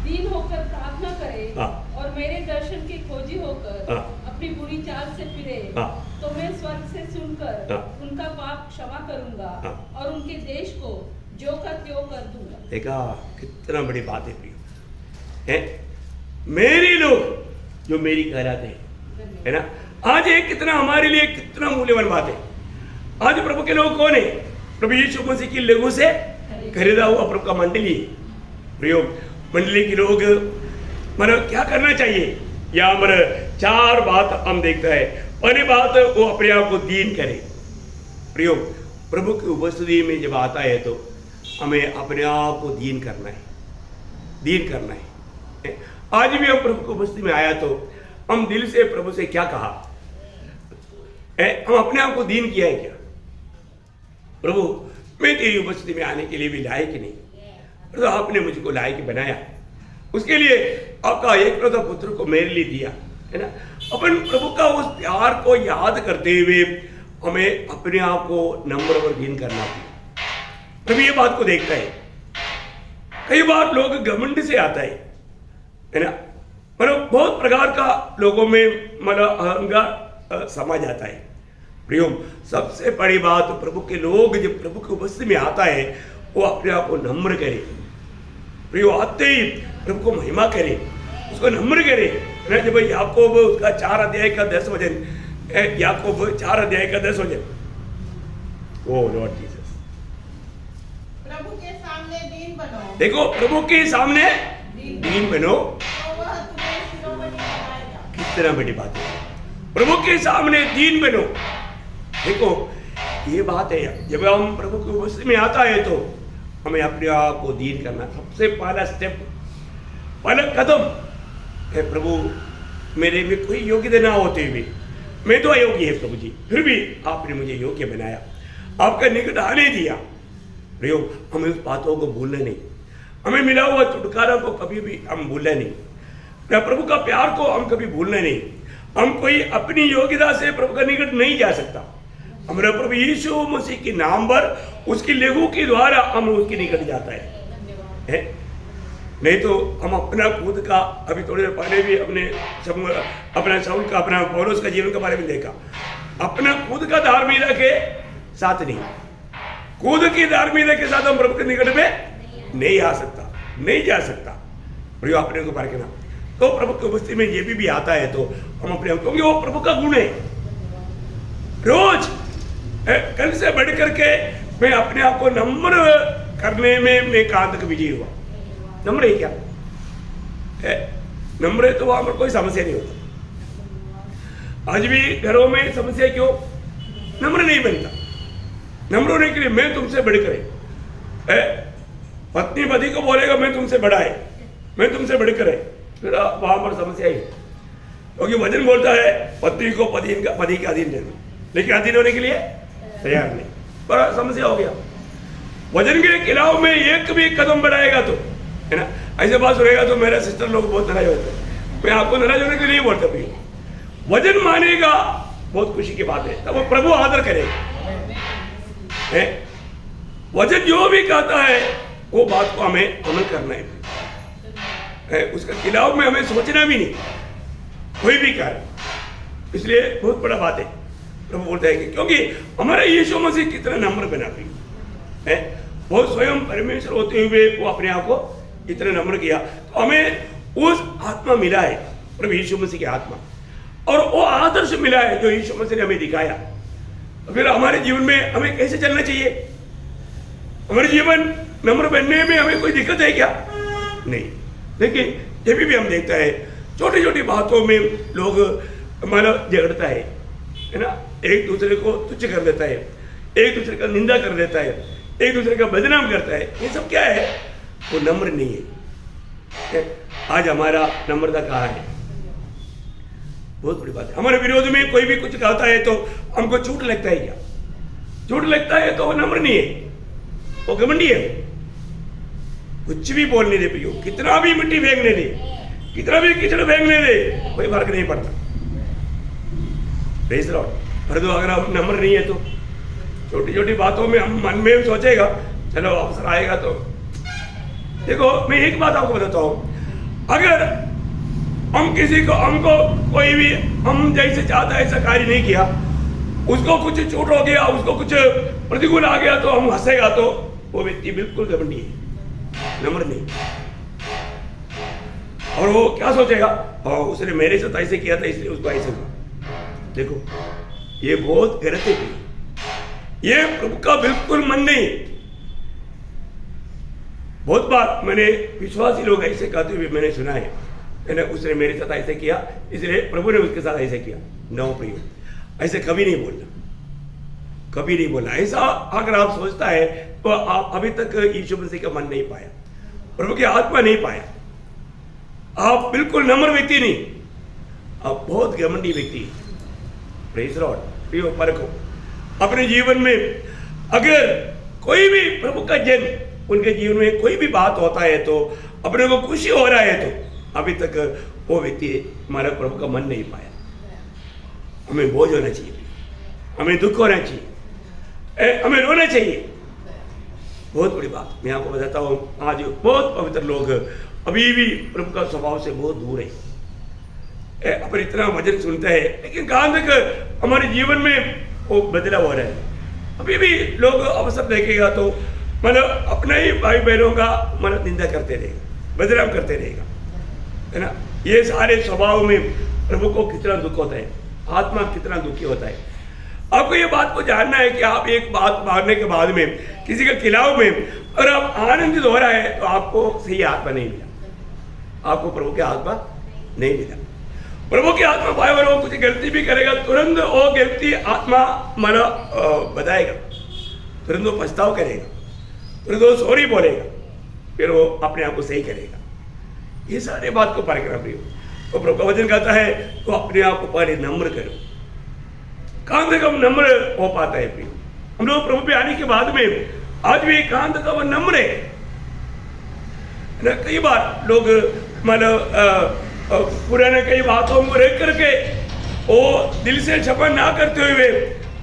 दीन होकर प्रार्थना करे और मेरे दर्शन के खोजी होकर अपनी बुरी चाल से फिरे, तो मैं स्वर्ग से सुनकर उनका पाप क्षमा करूंगा और उनके देश को जो का त्यों कर दूंगा। देखा कितना बड़ी बात है प्रियो, है मेरी लोग जो मेरी कहलाते हैं, है ना। आज ये कितना हमारे लिए कितना मूल्यवान बात है। आज प्रभु के लोग कौन है? प्रभु यीशु मसीह की लहू से खरीदा हुआ प्रभु का मंडली प्रियो। मंडली के लोग मतलब क्या करना चाहिए? यहाँ पर 4 बात हम देखते हैं। पहली बात, वो अपने आप को दीन करे प्रियो। प्रभु की उपस्थिति में जब आता है तो हमें अपने आप को दीन करना है, दीन करना है। आज भी हम प्रभु की उपस्थिति में आया तो हम दिल से प्रभु से क्या कहा? हम अपने आप को दीन किया है क्या? प्रभु मैं तेरी उपस्थिति में आने के लिए भी लायक नहीं, तो आपने मुझको लायक बनाया, उसके लिए आपका एकलौता पुत्र को मेरे लिए दिया, है ना। अपन प्रभु का उस प्यार को याद करते हुए हमें अपने आप को नम्र और दीन करना चाहिए। प्रभु ये बात को देखता है। कई बार लोग घमंड से आता है ना, मतलब बहुत प्रकार का लोगों में मतलब अहंकार समा जाता है। प्रियो सबसे बड़ी बात, प्रभु के लोग जब प्रभु की उपस्थिति में आता है वो अपने आप को नम्र करे। प्रियो आते ही प्रभु को महिमा करे, उसको नम्र करे ना। जब याकूब उसका 4 अध्याय का 10 वचन, याकूब 4 अध्याय का 10 वचन, ओ लॉर्ड जीसस, प्रभु के सामने दीन बनो। देखो प्रभु के सामने दीन बनो, तो वह तुम्हें शिरोमणि बनाएगा। कितना बड़ी बात है। प्रभु के सामने दीन बनो। देखो ये बात है, जब हम प्रभु की उपस्थिति में आता है तो हमें अपने आप को दीन करना। सबसे पहला स्टेप, पहला कदम है, प्रभु मेरे में कोई योग्यता ना होते हुए, मैं तो अयोग्य है प्रभु जी, फिर भी आपने मुझे योग्य बनाया, आपका निकट आने दिया। प्रियो हमें उस बातों को भूलना नहीं, हमें मिला हुआ छुटकारा को कभी भी हम भूलना नहीं, प्रभु का प्यार को हम कभी भूलना नहीं। हम कोई अपनी योग्यता से प्रभु का निकट नहीं जा सकता। हमारा प्रभु यीशु मसीह के नाम पर, उसकी लहू के द्वारा हम उसके निकट जाता है। नहीं तो हम अपना खुद का, अभी थोड़ी देर पहले भी अपना शाऊल का, अपना पौलुस का जीवन के बारे में देखा, अपना खुद का धार्मिकता के साथ नहीं, खुद की धार्मिकता के साथ हम प्रभु के निकट में नहीं आ सकता, नहीं जा सकता। प्रिय अपने को परखना, तो प्रभु की उपस्थिति में ये भी आता है तो हम अपने, क्योंकि वो प्रभु का गुण है। रोज कल से बढ़ करके मैं अपने आप को नम्र करने में मैं कहां तक विजयी हुआ। नम्र है क्या? नम्र है तो वहां पर कोई समस्या नहीं होता। आज भी घरों में समस्या क्यों? नम्र नहीं बनता। नम्र होने के लिए मैं तुमसे बढ़कर है, पत्नी पति को बोलेगा मैं तुमसे बड़ा है, मैं तुमसे बढ़कर है, फिर वहां पर समस्या है। क्योंकि वचन बोलता है पत्नी को पति का अधीन रहना, लेकिन अधीन होने के लिए तैयार नहीं, बड़ा समस्या हो गया। वचन के खिलाफ में एक भी कदम बढ़ाएगा तो, है ना, ऐसे बात सुनेगा तो मेरे सिस्टर लोग बहुत नाराज होते हैं। मैं आपको नाराज होने के लिए बोलता हूँ, वचन मानेगा बहुत खुशी की बात है, तब वो प्रभु आदर करेगा। वचन जो भी कहता है वो बात को हमें अमल करना है, उसके खिलाफ में हमें सोचना भी नहीं कोई भी कार्य। इसलिए बहुत बड़ा बात है, प्रभु बोलता है कि क्योंकि हमारा यीशु मसीह कितना नम्र बना है, वो स्वयं परमेश्वर होते हुए वो अपने आप को इतना नम्र किया, तो हमें उस आत्मा मिला है, प्रभु यीशु मसीह की आत्मा, और वो आदर्श मिला है जो यीशु मसीह ने हमें दिखाया। फिर हमारे जीवन में हमें कैसे चलना चाहिए? हमारे जीवन नम्र बनने में हमें कोई दिक्कत है क्या? नहीं। लेकिन जब भी हम देखते हैं छोटी छोटी बातों में लोग मतलब झगड़ता है ना, एक दूसरे को तुच्छ कर देता है, एक दूसरे का निंदा कर देता है, एक दूसरे का बदनाम करता है। ये सब क्या है? वो नम्र नहीं है। आज हमारा नम्रता कहाँ है? बहुत बड़ी बात है। हमारे विरोध में कोई भी कुछ कहता है तो हमको चोट लगता है। क्या चोट लगता है? तो वो नम्र नहीं है, वो घमंडी है। कुछ भी बोलने दे प्रियो, कितना भी मिट्टी फेंकने दे, कितना भी कीचड़ फेंकने दे, कोई फर्क नहीं पड़ता। Praise Lord. परंतु अगर हम नम्र नहीं है तो छोटी छोटी बातों में हम मन में सोचेगा चलो अवसर आएगा तो। देखो मैं एक बात आपको बताता हूँ, अगर हम किसी को, हमको कोई भी हम जैसे चाहता है ऐसा कार्य नहीं किया, उसको कुछ चोट हो गया, उसको कुछ प्रतिकूल आ गया तो हम हंसेगा, तो वो व्यक्ति बिल्कुल घमंडी है, नम्र नहीं। और वो क्या सोचेगा, उसने मेरे साथ ऐसे किया था इसलिए उसको ऐसे हुआ। देखो ये बहुत गलत है, ये प्रभु का बिल्कुल मन नहीं। बहुत बार मैंने विश्वासी लोग ऐसे कहते हुए मैंने सुना है, उसने मेरे साथ ऐसे किया इसलिए प्रभु ने उसके साथ ऐसे किया। नो प्रियो, ऐसे कभी नहीं बोलना, कभी नहीं बोलना। ऐसा अगर आप सोचता है तो आप अभी तक यीशु मसीह का मन नहीं पाया, प्रभु की आत्मा नहीं पाया। आप बिल्कुल नम्र व्यक्ति नहीं, आप बहुत घमंडी व्यक्ति। Praise Lord. प्रियो परखो अपने जीवन में, अगर कोई भी प्रभु का जन उनके जीवन में कोई भी बात होता है तो अपने को खुशी हो रहा है तो अभी तक वो व्यक्ति हमारा प्रभु का मन नहीं पाया। हमें बोझ होना चाहिए, हमें दुख होना चाहिए, हमें रोना चाहिए। बहुत बड़ी बात मैं आपको बताता हूँ, आज बहुत पवित्र लोग अभी भी प्रभु का स्वभाव से बहुत दूर है। अपन इतना वचन सुनते हैं लेकिन कहाँ तक हमारे जीवन में वो बदलाव हो रहा है। अभी भी लोग अवसर देखेगा तो मतलब अपने ही भाई बहनों का मतलब निंदा करते रहेगा, बदनाम करते रहेगा, है ना। ये सारे स्वभाव में प्रभु को कितना दुख होता है, आत्मा कितना दुखी होता है। आपको ये बात को जानना है कि आप एक बात मानने के बाद में किसी के खिलाफ में अगर आप आनंदित हो रहा है तो आपको सही आत्मा नहीं मिला, आपको प्रभु की आत्मा नहीं मिला। प्रभु की आत्मा पाए और वो कुछ गलती भी करेगा तुरंत वो गलती आत्मा माना बताएगा, तुरंत वो पछताव करेगा, तुरंत वो सॉरी बोलेगा, फिर वो अपने आप को सही करेगा। ये सारे बात को परखना प्रियो। तो प्रभु का वचन कहता है तो अपने आप को पहले नम्र करो। कहां तक हम नम्र हो पाता है प्रियो? हम लोग प्रभु पे आने के बाद में आज भी कहां तक हम नम्र है? कई बार लोग मतलब पुराने कई बातों को रख करके वो दिल से क्षमा ना करते हुए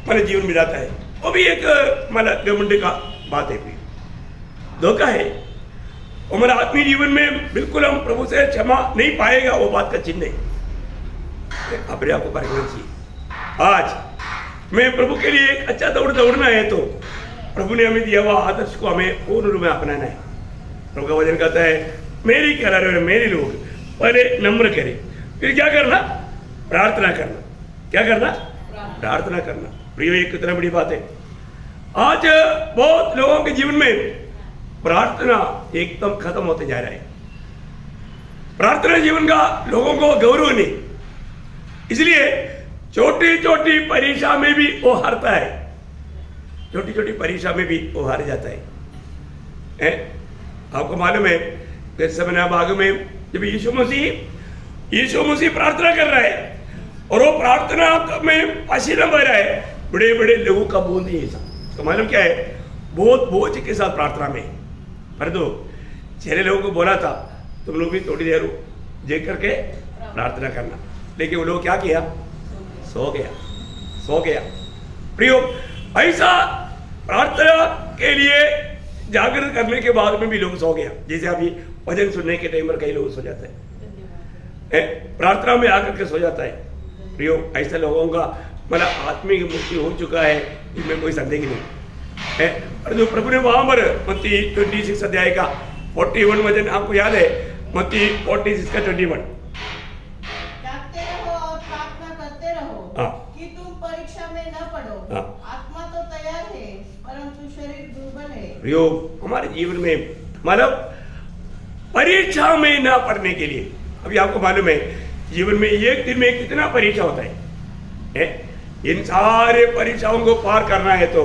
मतलब जीवन मिलाता है, वो भी एक मतलब घमंड का बात है, धोखा है। हमारे आत्मीय जीवन में बिल्कुल हम प्रभु से क्षमा नहीं पाएगा, वो बात का चिन्ह है। अपने आप को परखना चाहिए। आज मैं प्रभु के लिए एक अच्छा दौड़ना है तो प्रभु ने हमें दिया हुआ आदर्श को हमें पूर्ण रूप में अपनाना है। प्रभु का वचन कहता है मेरी करा रहे मेरे लोग पहले नम्र करें, फिर क्या करना? प्रार्थना करना। क्या करना? प्रार्थना करना। प्रियो ये कितना बड़ी बात है। आज बहुत लोगों के जीवन में प्रार्थना एकदम खत्म होते जा रहा है। प्रार्थना जीवन का लोगों को गौरव नहीं, इसलिए छोटी छोटी परीक्षा में भी वो हारता है, छोटी छोटी परीक्षा में भी वो हार जाता है। आपको मालूम है गethसेमनी बाग में जब यीशु मसीह प्रार्थना कर रहा है और वो प्रार्थना में पसीना बह रहा है, बड़े बड़े लोगों का बूंद नहीं ऐसा। तो मालूम क्या है? बहुत बोझ के साथ प्रार्थना में। पर तो चेहरे लोगों को बोला था तुम लोग भी थोड़ी देर देख करके प्रार्थना करना, लेकिन वो लोग क्या किया? सो गया। प्रियो ऐसा प्रार्थना के लिए जागृत करने के बाद में भी लोग सो गया। जैसे अभी भजन सुनने के टाइम पर कई लोग सो जाते हैं, प्रार्थना में आकर के सो जाता है। प्रियो ऐसे लोगों का मतलब आत्मिक मुक्ति हो चुका है, इसमें कोई संदेह नहीं है। और जो प्रभु ने वहां पर मत्ती 26 अध्याय का 41 वचन आपको याद है? मत्ती 46 का 21। जागते रहो और प्रार्थना करते रहो कि तुम परीक्षा में न पड़ो। आत्मा तो तैयार है परंतु शरीर दुर्बल है। प्रियो हमारे जीवन में मतलब परीक्षा में ना पढ़ने के लिए, अभी आपको मालूम है जीवन में एक दिन में कितना परीक्षा होता है? इन सारे परीक्षाओं को पार करना है तो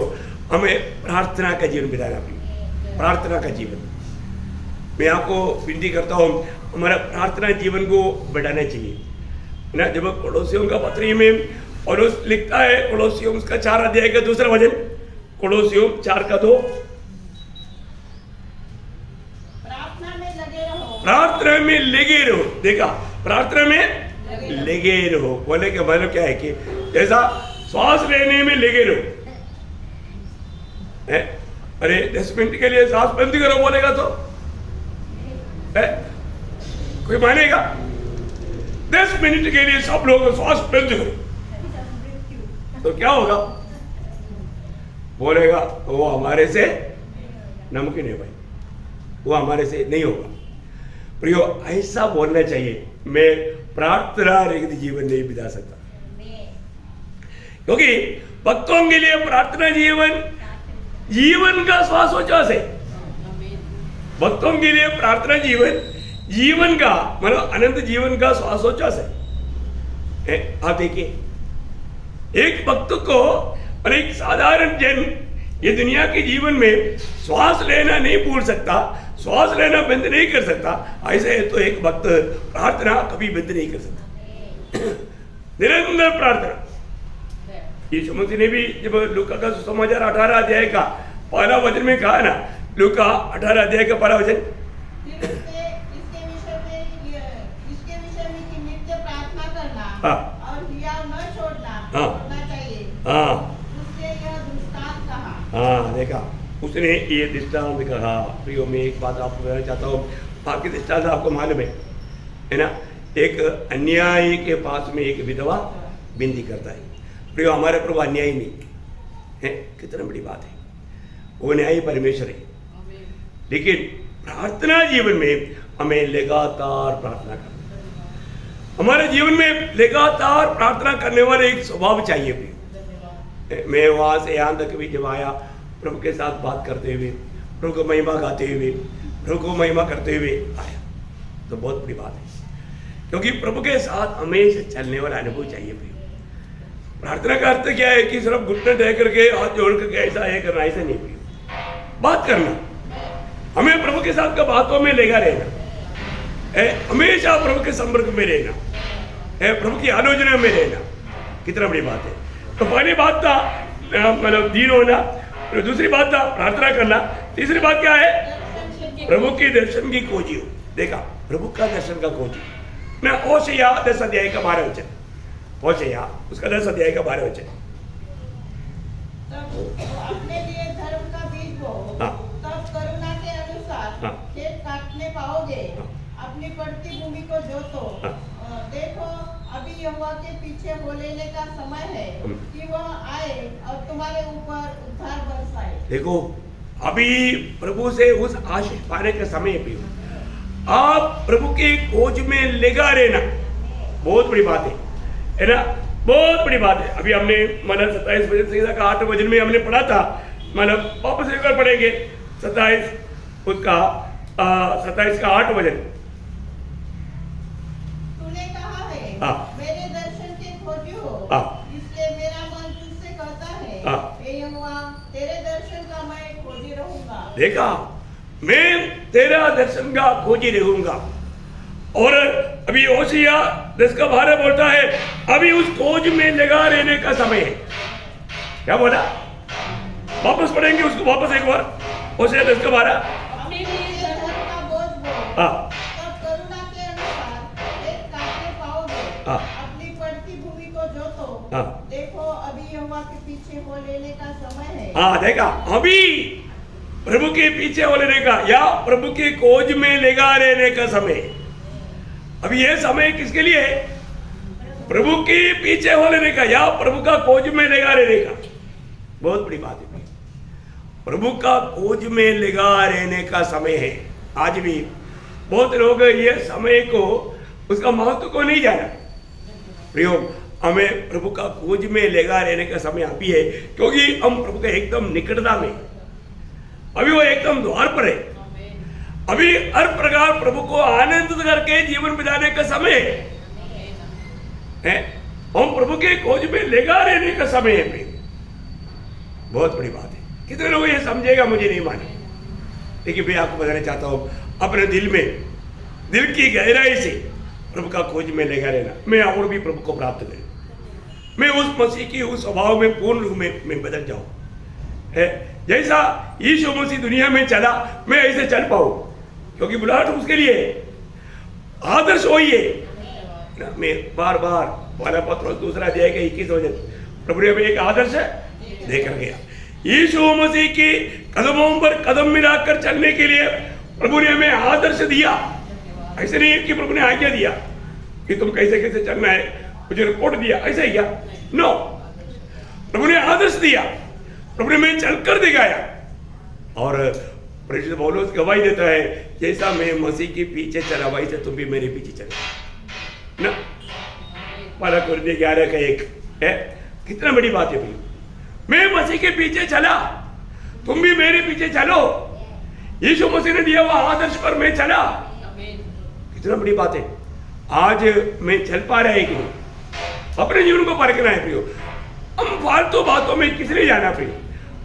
हमें प्रार्थना का जीवन बिताना पड़ेगा। प्रार्थना का जीवन, मैं आपको विनती करता हूँ हमारा प्रार्थना जीवन को बढ़ाना चाहिए ना। जब कोलोसियों का पत्री में पौलुस लिखता है, कोलोसियों उसका 4 अध्याय का 2 वचन, कोलोसियों 4 का 2, प्रार्थना में लगे रहो। प्रार्थना में लगे रहो। देखा, प्रार्थना में लगे रहो बोले का मतलब क्या है कि जैसा श्वास लेने में लगे रहो है? अरे 10 मिनट के लिए सांस बंद करो बोलेगा तो है? कोई मानेगा? 10 मिनट के लिए सब लोग श्वास बंद करो तो क्या होगा? बोलेगा वो हमारे से नामुमकिन है भाई, वो हमारे से नहीं होगा। प्रियो, ऐसा बोलना चाहिए, मैं प्रार्थना रहित जीवन नहीं बिता सकता, क्योंकि भक्तों के लिए प्रार्थना जीवन का श्वासोच्छ्वास है। भक्तों के लिए प्रार्थना जीवन का मतलब अनंत जीवन का श्वासोच्छ्वास है। आप देखिए, एक भक्त को और एक साधारण जन ये दुनिया के जीवन में श्वास लेना नहीं भूल सकता, श्वास लेना बंद नहीं कर सकता। ऐसे है तो एक भक्त प्रार्थना कभी बंद नहीं कर सकता, निरंतर प्रार्थना। यीशु मसीह ने भी जब लूका का सुसमाचार 18 अध्याय का 1 वचन में कहा ना, लूका 18 अध्याय का 1 वचन, इसके विषय में कि नित्य प्रार्थना करना हाँ। और हियाव न छोड़ना हाँ। छोड़ना चाहिए। हाँ उसने यह दृष्टांत कहा। हाँ, देखा, उसने ये दृष्टांत कहा। प्रियो, मैं एक बात आपको कहना चाहता हूँ, बाकी दृष्टांत आपको मालूम है ना। एक अन्यायी के पास में एक विधवा विनती करता है। प्रियो, हमारे प्रभु अन्यायी नहीं है, कितना बड़ी बात है, वो न्यायी परमेश्वर है। लेकिन प्रार्थना जीवन में हमें लगातार प्रार्थना करना, हमारे जीवन में लगातार प्रार्थना करने वाले एक स्वभाव चाहिए। प्रियो, मैं वहाँ से यहाँ तक भी जब आया, प्रभु के साथ बात करते हुए, प्रभु को महिमा गाते हुए, प्रभु को महिमा करते हुए आया, तो बहुत बड़ी बात है, क्योंकि प्रभु के साथ हमेशा चलने वाला अनुभव चाहिए। प्रियो, प्रार्थना का अर्थ क्या है कि सिर्फ घुटने टेक करके हाथ जोड़ करके ऐसा है करना, ऐसा नहीं। प्रियो, बात करना, हमें प्रभु के साथ का बातों में लेगा रहना, हमेशा प्रभु के संपर्क में रहना, प्रभु की आलोचना में रहना, कितना बड़ी बात है। तो पहली बात था मतलब दीन होना, दूसरी बात था प्रार्थना करना, तीसरी बात क्या है? प्रभु के दर्शन की खोजी हो। देखा, प्रभु का दर्शन का खोजी मैं होशेया 10 अध्याय का 12 वचन, होशेया उसका 10 अध्याय का 12 वचन, तब अपने लिए धर्म का बीज बो, हाँ। तब करुणा के अनुसार हाँ। खेत काटने पाओगे। हाँ। अपनी पड़ती भूमि को जोतो। हाँ। देखो, अभी यहोवा के पीछे हो लेने का समय है कि वह आए और तुम्हारे ऊपर उद्धार बरसाए। देखो, अभी प्रभु से उस आशीष पाने का समय भी, आप प्रभु की खोज में लगा रहना, बहुत बड़ी बात है ना, बहुत बड़ी बात है। अभी हमने मतलब 27 वचन का 8 वचन में हमने पढ़ा था, मतलब वापस एक बार पढ़ेंगे 27 उसका 27 का 8 वचन। तूने कहा है, हाँ। मेरे दर्शन के खोजी हो, हाँ। इसलिए मेरा मन तुझसे कहता है, हाँ। हे यहोवा, तेरे दर्शन का मैं खोजी रहूंगा। देखा, मैं तेरा दर्शन का खोजी रहूंगा। और अभी होशिया 10 का 12 बोलता है, अभी उस खोज में लगा रहने का समय है। क्या बोला? वापस पढ़ेंगे उसको, वापस एक बार, होशिया 10 का 12। अपने लिए धर्म का बोझ बो, हाँ। तब करुणा के अनुसार खेत काटने पाओगे। हाँ। अपनी पड़ती भूमि को जोतो। हाँ। देखो, अभी यहोवा के पीछे हो लेने का समय है। हाँ, देखा, अभी प्रभु के पीछे हो लेने का या प्रभु की खोज में लगा रहने का समय। अभी यह समय किसके लिए है? प्रभु के पीछे हो लेने का या प्रभु का खोज में लगा रहने का। बहुत बड़ी बात है, प्रभु का खोज में लगा रहने का समय है। आज भी बहुत लोग ये समय को, उसका महत्व को नहीं जाना। प्रियो, हमें प्रभु का खोज में लगा रहने का समय अभी है, क्योंकि हम प्रभु के एकदम निकटता में, अभी वो एकदम द्वार पर है। अभी हर प्रकार प्रभु को आनंदित करके जीवन बिताने का समय है। हम प्रभु के खोज में लगा रहने का समय है प्रिय। बहुत बड़ी बात है। कितने लोग ये समझेगा मुझे नहीं माने, लेकिन मैं आपको बताना चाहता हूं, अपने दिल में, दिल की गहराई से प्रभु का खोज में लगा रहना। मैं और भी प्रभु को प्राप्त करूं, मैं उस मसीह की उस स्वभाव में पूर्ण रूप में मैं बदल जाऊं। है जैसा यीशु मसीह दुनिया में चला, मैं ऐसे चल पाऊं, क्योंकि बुलाहट उसके लिए आदर्श वही है। मैं बार बार वाला पत्र दूसरा अध्याय का 21 वचन, प्रभु ने हमें एक आदर्श देकर गया। यीशु मसीह के कदमों पर कदम मिलाकर चलने के लिए प्रभु ने हमें आदर्श दिया। ऐसे नहीं है कि प्रभु ने आज्ञा दिया कि तुम कैसे कैसे चलना है, मुझे रिपोर्ट दिया, ऐसा ही क्या? नो, प्रभु ने आदर्श दिया, प्रभु ने हमें चलकर दिखाया। और परिशुद्ध पौलुस गवाही देता है, जैसा मैं मसीह के पीछे चला वैसे तुम भी मेरे पीछे चलो ना। 12 कुरिन्थियों 11:1 है। कितना बड़ी बात है भाई, मैं मसीह के पीछे चला, तुम भी मेरे पीछे चलो। यीशु मसीह ने दिया हुआ आदर्श पर मैं चला। कितना बड़ी बात है। आज मैं चल पा रहा है कि नहीं, अपने जीवन को परखना है प्रियो। हम फालतू बातों में किस लिए जाना प्रियो?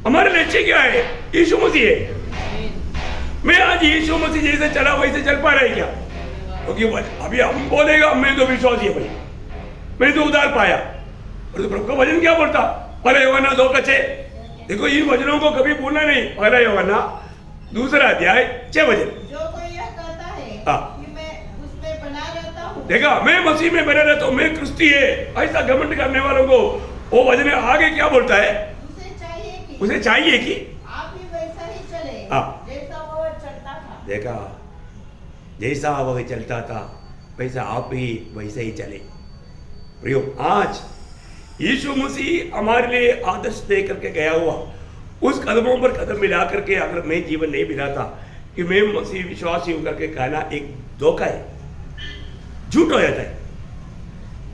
हमारे लक्ष्य क्या है? यीशु मसीह है। मैं आज यीशु मसीह जैसे चला वैसे चल पा रहा है क्या? क्योंकि अभी हम बोलेगा मैं तो विश्वासी है भाई, मैं तो उधार पाया। और तो प्रभु का वचन क्या बोलता? पहला यूहन्ना 2:6। देखो इन वचनों को कभी भूलना नहीं। पहला यूहन्ना 2 अध्याय 6 वचन। जो कोई यह कहता है हाँ। कि मैं उसमें बना रहता हूँ, देखा, मैं मसीह में बना रहता हूँ, मैं क्रिस्ती है, ऐसा घमंड करने वालों को वो वचन आगे क्या बोलता है? उसे चाहिए कि आप ही वैसा ही चले हाँ। जैसा वह चलता था। देखा, जैसा वह चलता था वैसा आप भी वैसे ही चले। प्रियो, आज यीशु मसीह हमारे लिए आदर्श दे करके गया हुआ, उस कदमों पर कदम मिला करके अगर मैं जीवन नहीं मिलाता कि मैं मसीह विश्वासी हूं करके कहना एक धोखा है, झूठ हो जाता है।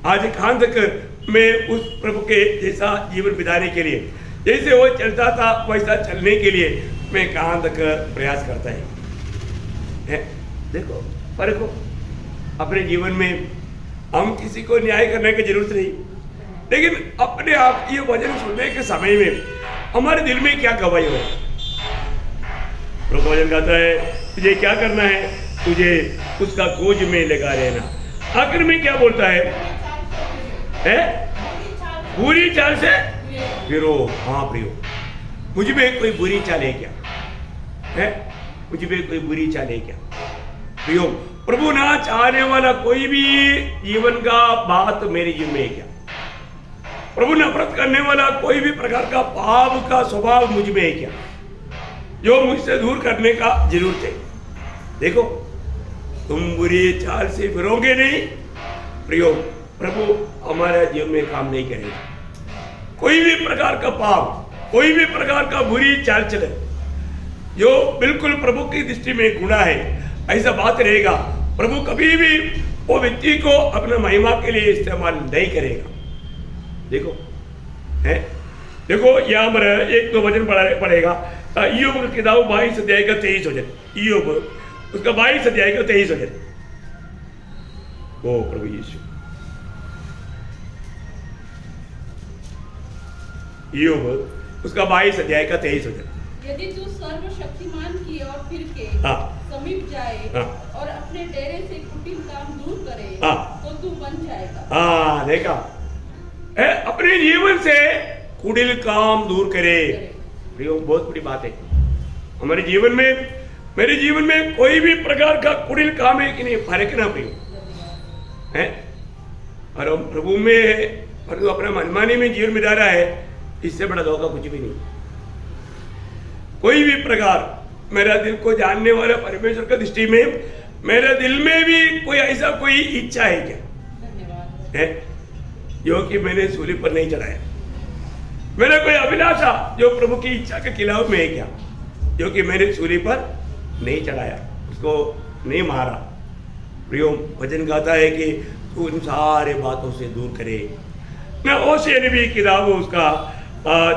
आज कहां तक मैं उस प्रभु के जैसा जीवन बिताने के लिए, जैसे वो चलता था वैसा चलने के लिए मैं कहां तक प्रयास करता है? देखो, परखो अपने जीवन में। हम किसी को न्याय करने की जरूरत नहीं, लेकिन अपने आप ये वचन सुनने के समय में हमारे दिल में क्या गवाही हो? प्रभु वचन कहता है तुझे क्या करना है? तुझे उसका खोज में लगा रहना। आखिर में क्या बोलता है? बुरी चाल से फिरो। हाँ प्रियो, मुझ में कोई बुरी चाल है क्या? है मुझ में कोई बुरी चाल है क्या? प्रियो, प्रभु ना चाहने वाला कोई भी जीवन का बात मेरे जीवन में है क्या? प्रभु नफरत करने वाला कोई भी प्रकार का पाप का स्वभाव मुझ में है क्या, जो मुझसे दूर करने का जरूरत है? देखो, तुम बुरी चाल से फिरोगे नहीं प्रियो, प्रभु हमारे जीवन में काम नहीं करेगा। कोई भी प्रकार का पाप, कोई भी प्रकार का बुरी चाल चले जो बिल्कुल प्रभु की दृष्टि में गुनाह है, ऐसा बात रहेगा, प्रभु कभी भी वो व्यक्ति को अपने महिमा के लिए इस्तेमाल नहीं करेगा। देखो है, देखो यहाँ पर 1-2 वचन पढ़ेगा। ईयोब की किताब 22 अध्याय का 23 वचन। ईयोब उसका 22 अध्याय का 23 वचन। ओ प्रभु यीशु, ईयोब उसका 22 अध्याय का 23 वचन। यदि तू सर्वशक्तिमान की ओर फिर के समीप जाए और अपने डेरे से कुटिल काम दूर करे तो तू बन जाएगा। हाँ देखा, अपने जीवन से कुटिल काम दूर करे। प्रियो, बहुत बड़ी बात है। हमारे जीवन में, मेरे जीवन में कोई भी प्रकार का कुटिल काम है कि नहीं, फर्क ना प्रियो है। और हम प्रभु में है और अपना मनमानी में जीवन बिता रहा है, इससे बड़ा धोखा कुछ भी नहीं। कोई भी प्रकार, मेरा दिल को जानने वाला परमेश्वर का दृष्टि में मेरे दिल में भी कोई ऐसा कोई इच्छा है क्या? है जो कि मैंने सूली पर नहीं चढ़ाया। मेरा कोई अभिलाषा जो प्रभु की इच्छा के खिलाफ में है क्या, जो कि मैंने सूली पर नहीं चढ़ाया, उसको नहीं मारा। प्रियो, वचन कहता है कि तू इन सारे बातों से दूर करे। मैं होशे नबी की किताब उसका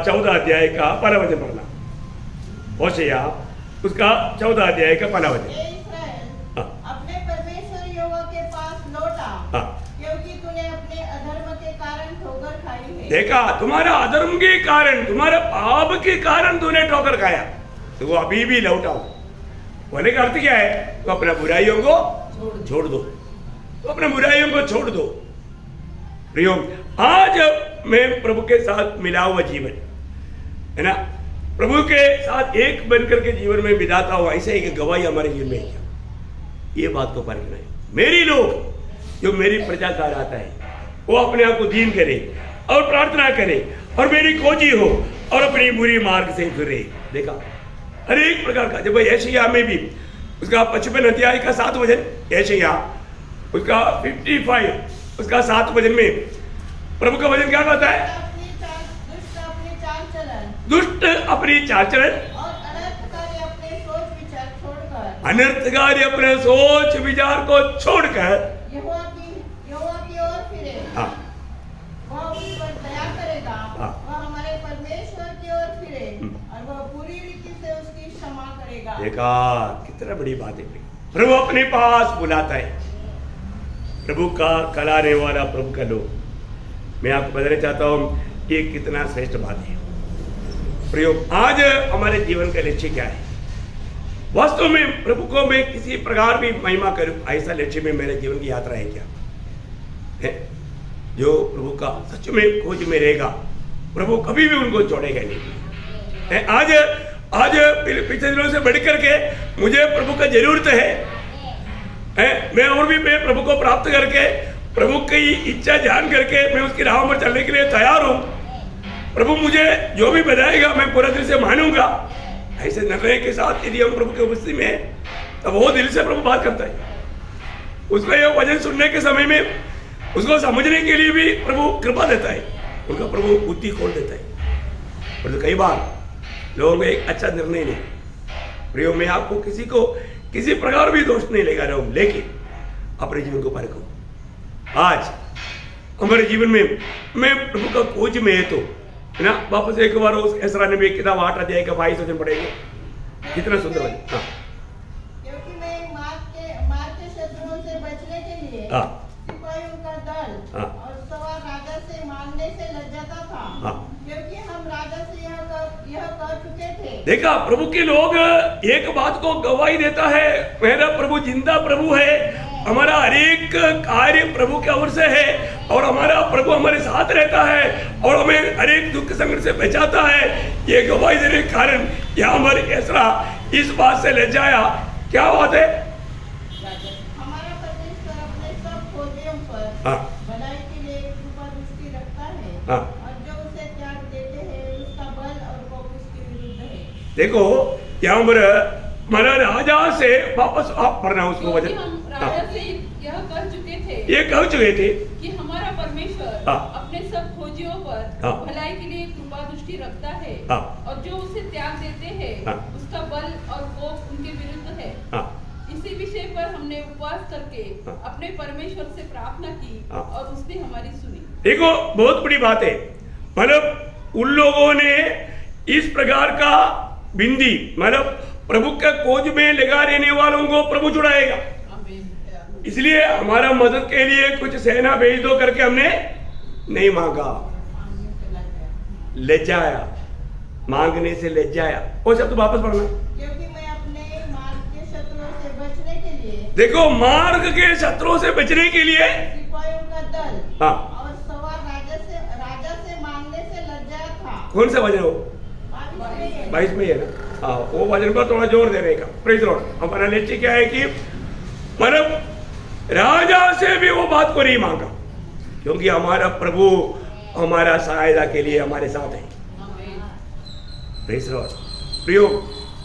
14 अध्याय का 1 वचन पढ़ना। होशे उसका 14 अध्याय का 1 वचन। अपने अधर्म के कारण ठोकर खाई है। देखा, तुम्हारा अधर्म के कारण, तुम्हारे पाप के कारण तूने ठोकर खाया, तो वो अभी भी लौटाओ। होने का अर्थ क्या है? तो अपने बुराइयों को छोड़ दो, तो अपने बुराइयों को छोड़ दो। प्रियो, आज मैं प्रभु के साथ मिला हुआ जीवन है ना, प्रभु के साथ एक बनकर के जीवन में बिताता हुआ, ऐसे एक गवाही हमारे जीवन में है क्या? ये बात को परखना है। मेरी लोग जो मेरी प्रजा का आता है, वो अपने आप को दीन करे और प्रार्थना करे और मेरी खोजी हो और अपनी बुरी मार्ग से फिरे। देखा, हर एक प्रकार का। जब यशायाह में भी उसका 55 अध्याय का 7 वचन, यशायाह उसका 55 उसका 7 वचन में प्रभु का वचन क्या कहता है? दुष्ट अपनी चाल चलन और अनर्थकारी अपने सोच विचार छोड़कर, अनर्थकारी अपने सोच विचार को छोड़कर यहोवा की ओर फिरे। हाँ, वह उस पर दया करेगा। हाँ। वह हमारे परमेश्वर की ओर फिरे और वह पूरी रीति से उसकी क्षमा करेगा। देखा, कितना बड़ी बात है। प्रभु अपने पास बुलाता है, प्रभु का कलाने वाला प्रभु का लोग। मैं आपको बताना चाहता हूँ ये कितना श्रेष्ठ बात है। प्रयोग, आज हमारे जीवन का लक्ष्य क्या है? वास्तव में प्रभु को मैं किसी प्रकार भी महिमा करूं, ऐसा लक्ष्य में मेरे जीवन की यात्रा है क्या है? जो प्रभु का सच में खोज में रहेगा, प्रभु कभी भी उनको छोड़ेगा नहीं है। आज पिछले दिनों से बढ़कर के मुझे प्रभु का जरूरत है। मैं और भी मैं प्रभु को प्राप्त करके, प्रभु की इच्छा जान करके मैं उसकी राह पर चलने के लिए तैयार हूं। प्रभु मुझे जो भी बताएगा मैं पूरा दिल से मानूंगा। ऐसे निर्णय के साथ यदि हम प्रभु की उपस्थिति में हैं, तब वो दिल से प्रभु बात करता है। उसको ये वचन सुनने के समय में उसको समझने के लिए भी प्रभु कृपा देता है, उनका प्रभु बुद्धि खोल देता है। और तो कई बार लोगों को एक अच्छा निर्णय नहीं। प्रियो, मैं आपको किसी प्रकार भी दोष नहीं लगा रहा हूं, लेकिन अपने जीवन को परखो। आज हमारे जीवन में मैं प्रभु का खोज में है तो है ना, वापस एक बार उस एसरा ने भी किताब 8 अध्याय का 22 वचन पढ़ेंगे। कितना सुंदर वचन। हाँ, क्योंकि मैं मार्ग के शत्रुओं से बचने के लिए हाँ, सिपाहियों का दल हाँ, और सवार राजा से मांगने से लज्जाता था। हाँ। क्योंकि हम राजा से यह कर चुके थे। देखा, प्रभु के लोग एक बात को गवाही देता है, मेरा प्रभु जिंदा प्रभु है, हमारा हर एक कार्य प्रभु के ओर से है और हमारा प्रभु हमारे साथ रहता है और हमें हर एक दुख संकट से बचाता है। ये गवाही देने के कारण यहाँ पर एसरा इस बात से लज्जाया। क्या बात है? हमारा परमेश्वर अपने सब खोजियों पर हाँ, भलाई के लिए कृपा दृष्टि रखता है। हाँ। और जो उसे त्याग देते हैं उसका बल और कोप उसके विरुद्ध है। देखो यहाँ पर हमारा राजा से वापस आप पढ़ना उसको क्योंकि वचन। हम हाँ, राजा से यह कर चुके थे ये कह चुके थे कि हमारा परमेश्वर हाँ। अपने सब खोजियों पर हाँ। भलाई के लिए कृपा दृष्टि रखता है। हाँ। और जो उसे त्याग देते हैं हाँ। उसका बल और कोप उनके विरुद्ध है। हाँ, इसी विषय पर हमने उपवास करके हाँ। अपने परमेश्वर से प्रार्थना की हाँ। और उसने हमारी सुनी। देखो बहुत बड़ी बात है। मतलब उन लोगों ने इस प्रकार का बिंदी, मतलब प्रभु के खोज में लगा रहने वालों को प्रभु छुड़ाएगा। आमीन। इसलिए हमारा मदद के लिए कुछ सेना भेज दो करके हमने नहीं मांगा, लज्जाया, मांगने से लज्जाया। वो शब्द वापस पढ़ना। क्योंकि मैं अपने मार्ग के शत्रुओं से बचने के लिए देखो, मार्ग के शत्रुओं से बचने के लिए सिपाहियों का दल हाँ, और सवार राजा से मांगने से लज्जाया था। कौन सा वचन हो? 22 में है ना? हाँ, वो वचन पर थोड़ा जोर देने का। Praise Lord. हमारा लक्ष्य क्या है कि मतलब राजा से भी वो बात को नहीं मांगा, क्योंकि हमारा प्रभु हमारा सहायता के लिए हमारे साथ है। आमीन। Praise Lord. प्रियो,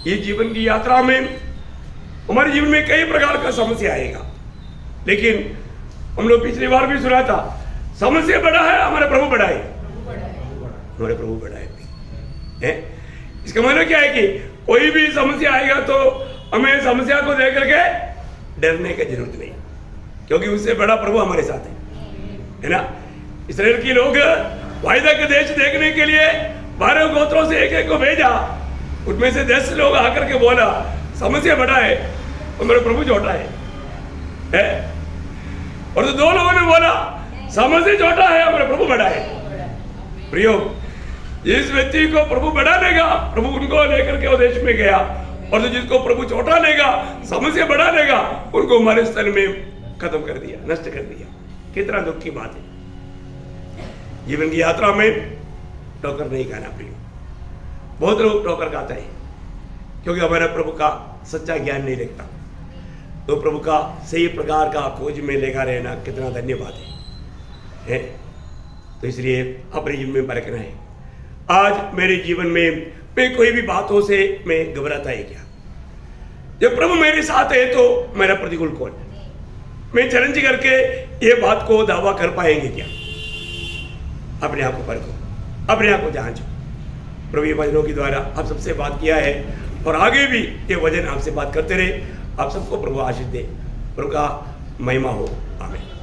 ये जीवन की यात्रा में हमारे जीवन में कई प्रकार का समस्या आएगा, लेकिन हम लोग पिछली बार भी सुना था, समस्या बड़ा है, हमारा प्रभु बड़ा है। हमारे प्रभु बड़ा है। इसका मतलब क्या है कि कोई भी समस्या आएगा तो हमें समस्या को देख करके डरने की जरूरत नहीं, क्योंकि उससे बड़ा प्रभु हमारे साथ है ना। इस्राएल के लोग वायदा के देश देखने के लिए 12 गोत्रों से एक को भेजा, उनमें से 10 लोग आकर के बोला समस्या बड़ा है और मेरा प्रभु छोटा है? और तो 2 लोगों ने बोला समझ से छोटा है, हमारा प्रभु बड़ा है। प्रियो, जिस व्यक्ति को प्रभु बड़ा लेगा, प्रभु उनको लेकर के वो देश में गया, और जो जिसको प्रभु छोटा लेगा, समझ से बड़ा लेगा, उनको हमारे स्थल में खत्म कर दिया, नष्ट कर दिया। कितना दुख की बात है। जीवन की यात्रा में ठोकर नहीं खाना प्रियो। बहुत लोग ठोकर खाते हैं क्योंकि हमारा प्रभु का सच्चा ज्ञान नहीं रखता। तो प्रभु का सही प्रकार का खोज में लेकर रहना कितना धन्यवाद है। तो इसलिए अपने जीवन में बरकना है। आज मेरे जीवन में मैं कोई भी बातों से मैं घबराता है क्या? जब प्रभु मेरे साथ है तो मेरा प्रतिकूल कौन है? मैं चैलेंज करके ये बात को दावा कर पाएंगे क्या? अपने आप को परखो, अपने आप को जांचो। प्रभु ये वचनों के द्वारा आप सबसे बात किया है और आगे भी ये वचन आपसे बात करते रहे। आप सबको प्रभु आशीष दे। प्रभु का महिमा हो। आमीन।